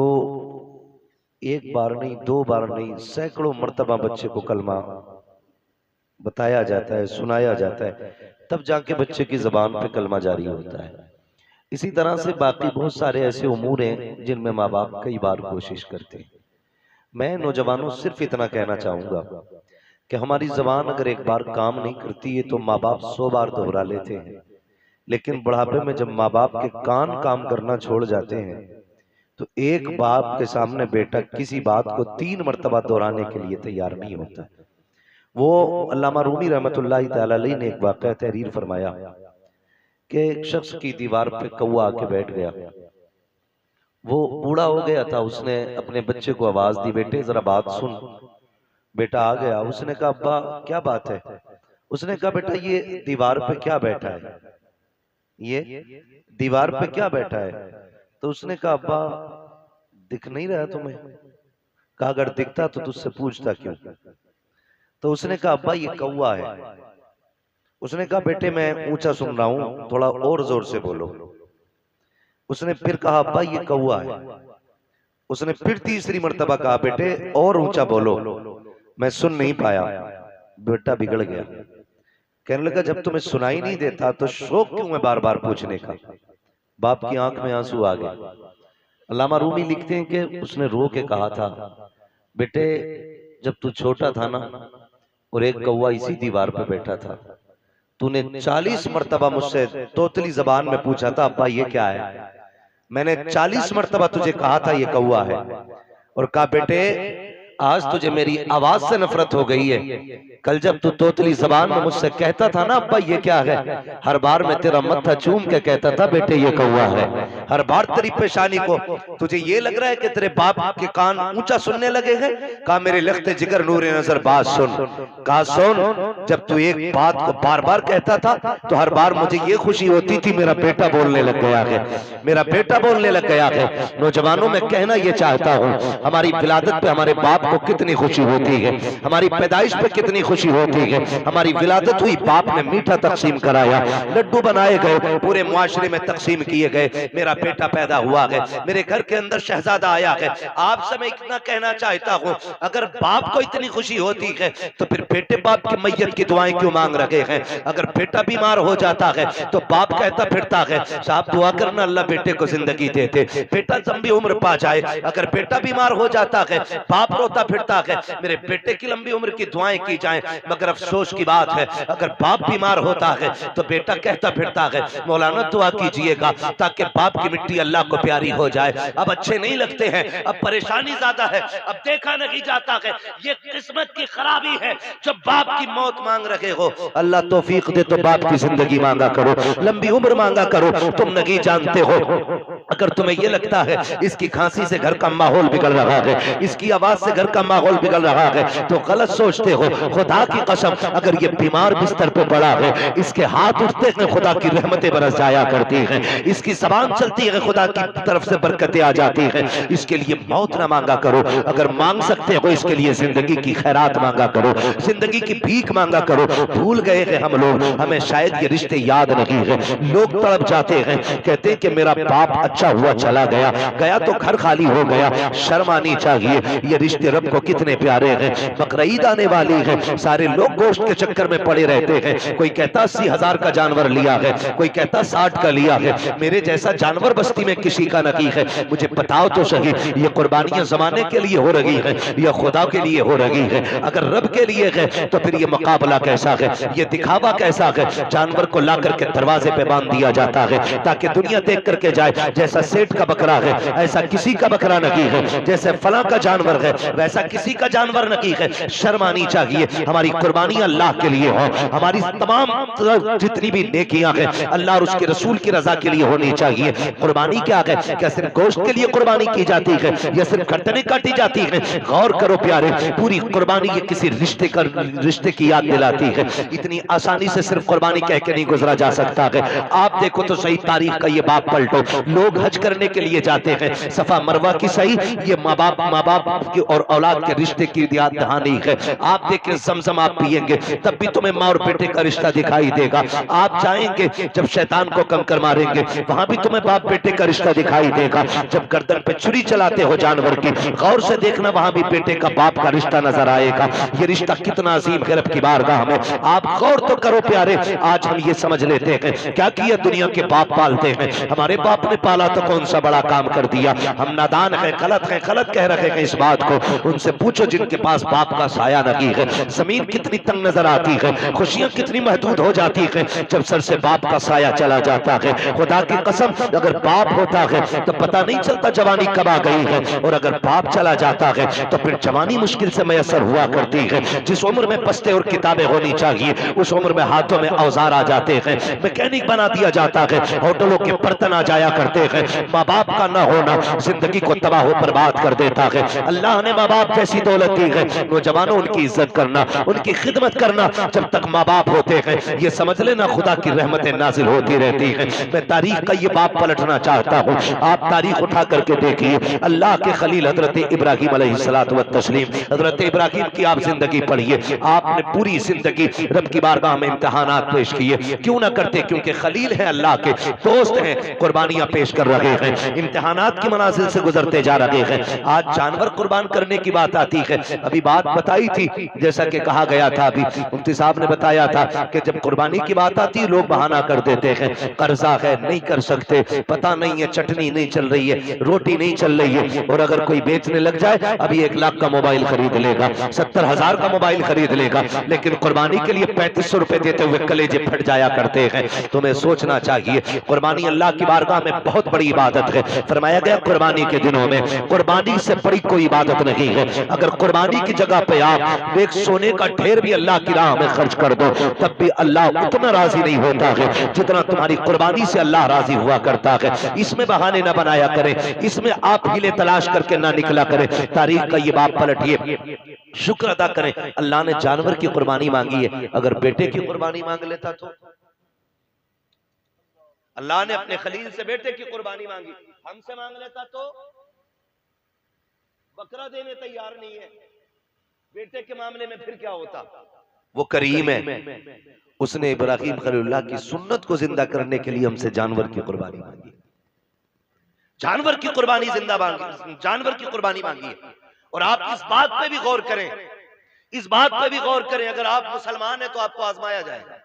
1 बार नहीं, 2 बार नहीं, सैकड़ों मर्तबा बच्चे को कलमा बताया जाता है, सुनाया जाता है, तब जाके बच्चे की ज़बान पे कलमा जारी होता है। इसी तरह से बाकी बहुत सारे ऐसे उमूर हैं जिनमें माँ बाप कई बार कोशिश करते हैं। मैं नौजवानों सिर्फ इतना कहना चाहूँगा कि हमारी ज़बान अगर एक बार काम नहीं करती है तो माँ बाप 100 बार दोहरा लेते हैं, लेकिन बुढ़ापे में जब माँ बाप के कान काम करना छोड़ जाते हैं तो एक बाप के सामने बेटा किसी बात को 3 मरतबा दोहराने के लिए तैयार नहीं होता। वो अल्लामा रूमी रहमतुल्लाहि तआला अलैह ने एक वाक़या तहरीर फरमाया कि एक शख्स की दीवार पे कौवा आके बैठ गया। वो बूढ़ा हो गया था, उसने अपने बच्चे को आवाज दी, बेटे जरा बात सुन। बेटा आ गया, उसने कहा अब्बा क्या बात है? उसने कहा बेटा ये दीवार पे क्या बैठा है, ये दीवार पे क्या बैठा है। तो उसने कहा अब्बा दिख नहीं रहा तुम्हें। कहा अगर दिखता तो तुझसे पूछता क्यों। तो उसने कहा अब्बा ये कौवा है। उसने कहा बेटे मैं ऊंचा सुन रहा हूं, थोड़ा और जोर से बोलो। उसने फिर कहा अब्बा ये कौवा है। उसने फिर तीसरी मर्तबा कहा बेटे और ऊंचा बोलो, मैं सुन नहीं पाया। बेटा बिगड़ गया, कहने लगा जब तुम्हें सुनाई नहीं देता तो शौक क्यों है बार बार पूछने का। बाप की आंख में आंसू आ गए। अल्लामा रूमी लिखते हैं कि उसने रो के कहा था बेटे जब तू छोटा था ना और एक कौवा इसी दीवार पे बैठा था, तूने 40 मर्तबा मुझसे तोतली जबान में पूछा था अब्बा ये क्या है। मैंने 40 मर्तबा तुझे कहा था ये कौवा है, और कहा बेटे आज तुझे मेरी आवाज से नफरत हो गई है। कल जब तू तोतली जबान में मुझसे कहता था ना अब्बा ये क्या है, हर बार मैं तेरा मत्था चूम के कहता था बेटे ये कौवा है। हर बार तेरी पेशानी को तुझे ये लग रहा है कि तेरे बाप के कान ऊंचा सुनने लगे हैं। कहा मेरे लख्ते जिगर नूरे नजर बात सुन। कहा सुन, जब तू एक बात को बार बार कहता था तो हर बार मुझे ये खुशी होती थी मेरा बेटा बोलने लग गया है, मेरा बेटा बोलने लग गया है। नौजवानों में कहना ये चाहता हूँ हमारी विलादत पे हमारे बाप को कितनी खुशी होती है, हमारी पैदाइश पे कितनी खुशी होती है। हमारी विलादत हुई, बाप ने मीठा तकसीम कराया, लड्डू बनाए गए, पूरे मुआशरे में तकसीम किए गए, मेरा बेटा पैदा हुआ है, मेरे घर के अंदर शहजादा आया है। आपसे मैं इतना कहना चाहता हूँ अगर बाप को इतनी खुशी होती है तो फिर बेटे बाप की मैयत की दुआएं क्यों मांग रहे हैं। अगर बेटा बीमार हो जाता है तो बाप कहता फिरता है साहब दुआ करना अल्लाह बेटे को जिंदगी देते, बेटा लंबी उम्र पा जाए। अगर बेटा बीमार हो जाता है बाप रोता फिरता है मेरे बेटे की लंबी उम्र की दुआएं की जाएं। मगर अफसोस की बात है अगर बाप बीमार होता है तो बेटा कहता फिरता है मौलाना दुआ कीजिएगा ताकि बाप की मिट्टी अल्लाह को प्यारी हो जाए। अब अच्छे नहीं लगते हैं, अब परेशानी ज्यादा है, अब देखा नहीं जाता है। ये किस्मत की खराबी है जब बाप की मौत मांग रहे हो। अल्लाह तौफीक दे तो बाप की जिंदगी मांगा करो, लंबी उम्र मांगा करो। तुम नहीं जानते हो अगर तुम्हें यह लगता है इसकी खांसी से घर का माहौल बिगड़ रहा है, इसकी आवाज से घर का माहौल बिगड़ रहा है तो गलत सोचते हो। खुदा की कसम अगर ये बीमार बिस्तर पे पड़ा है, इसके हाथ उठते हैं खुदा की रहमतें बरस जाया करती हैं, इसकी जबान चलती है खुदा की तरफ से बरकतें आ जाती हैं। इसके लिए मौत ना मांगा करो, अगर मांग सकते हो इसके लिए जिंदगी की खैरात मांगा करो, जिंदगी की भीख मांगा करो। भूल गए हैं हम लोग, हमें शायद ये रिश्ते याद नहीं है। लोग तड़प जाते हैं, कहते हैं कि मेरा बाप अच्छा हुआ चला गया, गया तो घर खाली हो गया। शर्म आनी चाहिए, ये रिश्ते रब को कितने प्यारे हैं। बकरीद आने वाली है, सारे लोग गोश्त के चक्कर में पड़े रहते हैं। कोई कहता 80,000 का जानवर लिया है, कोई कहता 60 का लिया है। मेरे जैसा जानवर बस्ती में किसी का नहीं है। मुझे बताओ तो सही ये कुर्बानियां जमाने के लिए हो रही है या खुदा के लिए हो रही है। अगर रब के लिए है तो फिर ये मुकाबला कैसा है, ये दिखावा कैसा है। जानवर को ला करके दरवाजे पे बांध दिया जाता है ताकि दुनिया देख करके जाए जैसा सेठ का बकरा है ऐसा किसी का बकरा नहीं है, जैसे फला का जानवर है वैसा किसी का जानवर नहीं है। शर्म आनी चाहिए। हमारी कुर्बानियां अल्लाह के लिए हो, हमारी तमाम जितनी भी नेकियां हैं अल्लाह और उसके रसूल की रजा के लिए होनी चाहिए। कुर्बानी क्या है, क्या सिर्फ गोश्त के लिए कुर्बानी की जाती है या सिर्फ गर्दनें काटी जाती है। गौर करो प्यारे, पूरी कुर्बानी ये किसी रिश्ते की याद दिलाती है। इतनी आसानी से सिर्फ कुर्बानी कह के नहीं गुजरा जा सकता है। आप देखो तो सही तारीख का ये बाप पलटो, लोग हज करने के लिए जाते हैं, सफा मरवा की सही ये माँ बाप की और औलाद के रिश्ते की याद दहानी है। आप देखें जमजम आप पिएंगे तब भी तुम्हें माँ और बेटे का रिश्ता दिखाई देगा। आप जाएंगे जब शैतान को कंकर मारेंगे वहां भी तुम्हें बाप बेटे का रिश्ता दिखाई देगा। जब गर्दन पे छुरी चलाते हो जानवर की, गौर से देखना वहां भी बेटे का बाप का रिश्ता नजर आएगा। ये रिश्ता कितना अजीम है रब की बारगाह में। आप गौर तो करो प्यारे, आज हम ये समझ लेते हैं क्या किया दुनिया के बाप पालते हैं, हमारे बाप ने पाला तो कौन सा बड़ा काम कर दिया। हम नादान हैं, गलत कह रहे हैं इस बात को। उनसे पूछो जिनके पास बाप का साया नहीं है। जमीन कितनी तंग नजर आती है, खुशियां कितनी महदूद हो जाती है जब सर से बाप का साया चला जाता है। खुदा की कसम अगर बाप होता है तो पता नहीं चलता जवानी कब आ गई है, और अगर बाप चला जाता है तो फिर जवानी मुश्किल से मैसर हुआ करती है। जिस उम्र में पस्ते और किताबें होनी चाहिए उस उम्र में हाथों में औजार आ जाते हैं, मैकेनिक बना दिया जाता है, होटलों के बर्तन आ जाया करते हैं, हैं। माँ बाप का ना होना जिंदगी को तबाह बर्बाद कर देता है। अल्लाह ने माँ बाप जैसी दौलत दी है, नौजवानों उनकी इज्जत करना, उनकी खिदमत करना। जब तक माँ बाप होते हैं ये समझ लेना खुदा की रहमतें नाजिल होती रहती है। मैं तारीख का ये बाप पलटना चाहता हूँ। आप तारीख उठा करके देखिए, अल्लाह के खलील हजरत इब्राहिम अलैहिस्सलातु व तस्लीम, हजरत इब्राहिम की आप जिंदगी पढ़िए। आपने पूरी जिंदगी रब की बारगाह में इम्तिहानात पेश किए, क्यों ना करते? क्योंकि खलील है, अल्लाह के दोस्त हैं, कुर्बानियां पेश कर रहे हैं, इम्तिहानात की मनाजिल से गुजरते जा रहे हैं। आज जानवर कुर्बान करने की बात आती है। अभी बात बताई थी, जैसा कि कहा गया था, अभी मुफ्ती साहब ने बताया था कि जब कुर्बानी की बात आती है लोग बहाना कर देते हैं, कर्जा है नहीं कर सकते, पता नहीं है चटनी नहीं चल रही है, रोटी नहीं चल रही है। और अगर कोई बेचने लग जाए, अभी 1 लाख का मोबाइल खरीद लेगा, 70,000 का मोबाइल खरीद लेगा, लेकिन कुर्बानी के लिए 3500 रुपए देते हुए कलेजे फट जाया करते हैं। तुम्हें सोचना चाहिए, कुर्बानी अल्लाह की बारगाह में बहुत बड़ी इबादत है। फरमाया गया कुर्बानी के दिनों में कुर्बानी से बड़ी कोई इबादत नहीं है। अगर कुर्बानी की जगह पे आप एक सोने का ढेर भी अल्लाह की राह में खर्च कर दो, तब भी अल्लाह उतना राजी नहीं होता है जितना तुम्हारी कुर्बानी से अल्लाह राजी हुआ करता है। इसमें बहाने ना बनाया करें, इसमें आप हीले तलाश करके ना निकला करें। तारीख का ये बाप पलटिए, शुक्र अदा करें अल्लाह ने जानवर की कुर्बानी मांगी है। अगर बेटे की कुर्बानी मांग लेता तो? अल्लाह ने अपने खलील से बेटे की कुर्बानी मांगी, हमसे मांग लेता तो? बकरा देने तैयार नहीं है, बेटे के मामले में फिर क्या होता? वो करीम है, उसने इब्राहिम खलीलुल्लाह की सुन्नत को जिंदा करने के लिए हमसे जानवर की कुर्बानी मांगी, जानवर की कुर्बानी जिंदा मांगी, जानवर की कुर्बानी मांगी है। और आप इस बात पे भी गौर करें, इस बात पे भी गौर करें, अगर आप मुसलमान हैं तो आपको आजमाया जाएगा।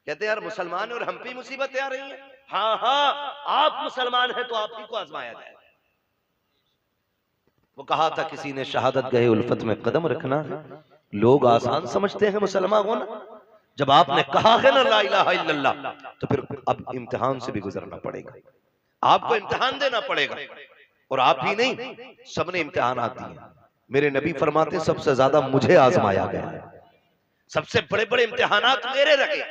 कहते यार मुसलमान है और हम पे मुसीबतें आ रही हैं। हाँ हाँ, आप मुसलमान हैं तो आप ही को आजमाया जाएगा। वो कहा था किसी ने, शहादत गए उल्फत में कदम रखना, लोग आसान समझते हैं मुसलमान होना, जब आपने कहा है ना ला इलाहा इल्लल्लाह, तो फिर अब इम्तिहान से भी गुजरना पड़ेगा, आपको इम्तिहान देना पड़ेगा। और आप ही नहीं, सबने इम्तिहान आती है। मेरे नबी फरमाते सबसे ज्यादा मुझे आजमाया गया है, सबसे बड़े बड़े इम्तिहानात मेरे रहे,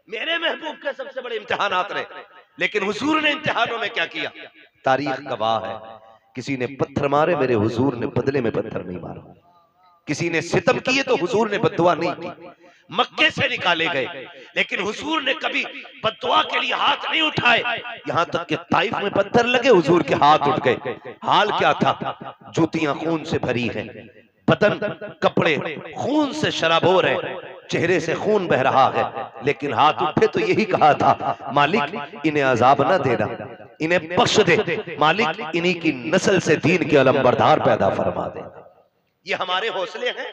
मेरे महबूब के सबसे बड़े इम्तिहानात रहे। लेकिन हुजूर ने इम्तिहानों में क्या किया? तारीख गवाह है, किसी ने पत्थर मारे, मेरे हुजूर ने बदले में पत्थर नहीं मारा। किसी ने सितम किए तो हुजूर ने बद्दुआ नहीं की। मक्के से निकाले गए, लेकिन हुजूर ने कभी बद्दुआ के लिए हाथ नहीं उठाए। यहां तक कि ताइफ में पत्थर लगे, हुजूर के हाथ उठ गए। हाल क्या था? जूतियां खून से भरी हैं, बदन कपड़े खून से शराबोर है, चेहरे से खून बह रहा है, लेकिन हाथ उठे तो यही कहा था, मालिक इन्हें अजाब न देना, इन्हें बख्श दे, मालिक इन्हीं की नस्ल से दीन के अलमबरदार पैदा फरमा दे। ये हमारे हौसले हैं,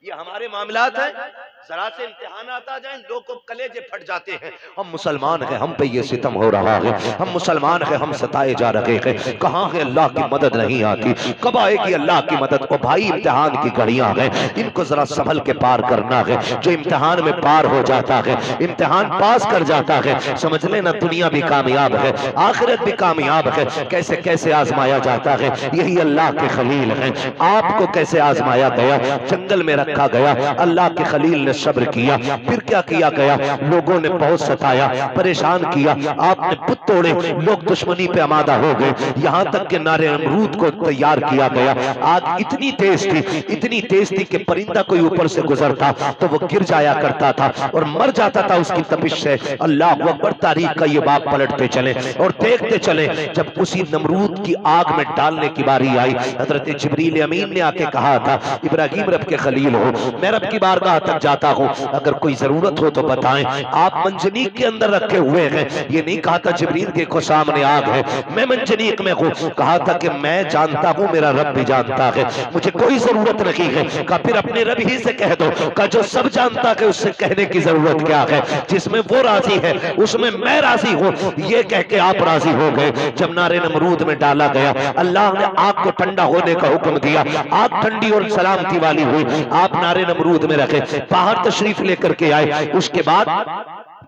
ये हमारे मामलात हैं। जरा से इम्तिहान आता जाए, लोग को कलेजे फट जाते हैं। हम मुसलमान हैं, हम पे ये सितम हो रहा है, हम मुसलमान हैं, हम सताए जा रहे हैं। कहाँ है अल्लाह की मदद नहीं आती? कब आएगी अल्लाह की मदद? ओ भाई, इम्तिहान की घड़ियां हैं, इनको जरा संभल के पार करना है। जो इम्तिहान में पार हो जाता है, इम्तिहान पास कर जाता है, समझ लेना दुनिया भी कामयाब है, आखिरत भी कामयाब है। कैसे कैसे आजमाया जाता है, यही अल्लाह के खलील है। आपको कैसे आजमाया गया? जंगल में रखा गया, अल्लाह के खलील ने सब्र किया, फिर क्या किया गया? लोगों ने बहुत सताया, परेशान किया, आपने पुत तोड़े, लोग दुश्मनी पे आमादा हो गए, यहाँ तक के नारे अमरूद को तैयार किया गया। आग इतनी तेज थी, इतनी तेज थी कि परिंदा कोई ऊपर से गुजरता तो वो गिर जाया करता था और मर जाता था उसकी तपिश से। अल्लाह अकबर, तारीख का ये बाप पलटते चले और देखते चले। जब उसी नमरूद की आग में डालने की बारी आई, हजरत जिब्रील अमीन ने आके कहा था, इब्राहिम रब के खलील हो, मैं रब की बारगाह तक जाता हूँ, अगर कोई जरूरत हो तो बताएं। आप मंजनीक के अंदर रखे हुए हैं, ये नहीं कहा था जिब्रील देखो सामने आग है, मैं मंजनीक में हूँ। कहा था कि मैं जानता हूँ, मेरा रब भी जानता है, मुझे कोई जरूरत नहीं है। कहा फिर अपने रब ही से कह दो। कहा जो सब जानता है उससे कहने की जरूरत क्या है? जिसमें वो राजी है उसमें मैं राजी हूँ, ये कह के आप राजी हो गए। जब नारे नमरूद में डाला गया, अल्लाह ने आग को ठंडा होने का हुक्म दिया, आग ठंडी और सलामती वाली हुई। आप नारे नमरूद में रखे, बाहर तशरीफ लेकर के आए। उसके बाद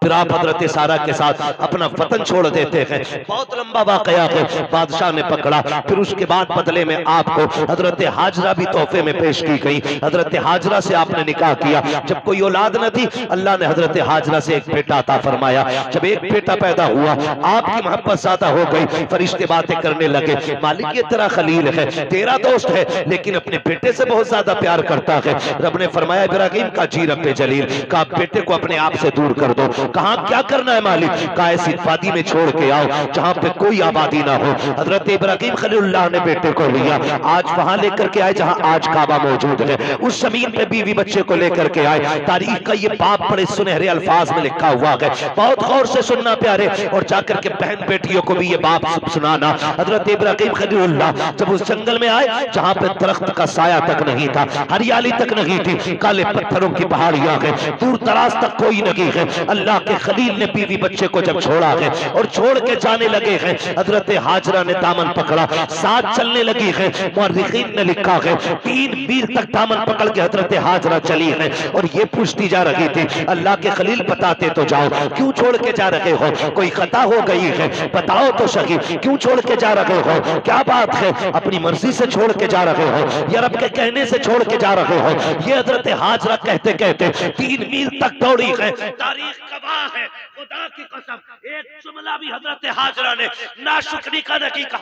फिर आप हजरत सारा के साथ अपना वतन छोड़ देते हैं। बहुत लंबा वाकया है, बादशाह ने पकड़ा। फिर उसके बाद बदले में आपको हजरत हाजरा भी तोहफे में पेश की गई। हजरत हाजरा से आपने निकाह किया। जब कोई औलाद न थी, अल्लाह ने हजरत हाजरा से एक बेटा अता फरमाया। जब एक बेटा पैदा हुआ, आपकी मोहब्बत ज्यादा हो गई। फरिश्ते बातें करने लगे, मालिक ये तेरा खलील है, तेरा दोस्त है, लेकिन अपने बेटे से बहुत ज्यादा प्यार करता है। रब ने फरमाया इब्राहिम का जी रब्बे जलील का बेटे को अपने आप से दूर कर दो। कहा क्या करना है मालिक? का ऐसी वादी में छोड़ के आओ जहां पे कोई आबादी ना हो। हजरत इब्राहिम खलीलुल्लाह ने बेटे को लिया, आज वहां लेकर के आए जहां आज काबा मौजूद है। उस जमीन पे बीवी बच्चे को लेकर के आए। तारीख का ये बाप बड़े सुनहरे अल्फाज में लिखा हुआ है, बहुत गौर से सुनना प्यारे, और जाकर के बहन बेटियों को भी ये बाप सुनाना। हजरत इब्राहिम खलीलुल्लाह जब उस जंगल में आए जहां पे दरख्त का साया तक नहीं था, हरियाली तक नहीं थी, काले पत्थरों की पहाड़ियां हैं, दूर दराज तक कोई नहीं है। अल्लाह के खलील ने बीवी बच्चे को जब छोड़ा है और छोड़ के जाने लगे हैं, हजरत हाजरा ने दामन पकड़ा, साथ चलने लगी है। मुअर्रिखीन ने लिखा है 3 मील तक दामन पकड़ के हजरत हाजरा चली है और ये पूछती जा रही थी, अल्लाह के खलील बताते तो जाओ, क्यों छोड़ के जा रहे हो? कोई खता हो गई है, बताओ तो सही, क्यों छोड़ के जा रहे हो? क्या बात है? अपनी मर्जी से छोड़ के जा रहे हो या रब के कहने से छोड़ के जा रहे हो? ये हजरत हाजरा कहते कहते 3 मील तक दौड़ी है। तारीख गवाह है, खुदा की कसम, एक जुमला भी हजरत हाजरा ने नाशुक्री का नहीं कहा।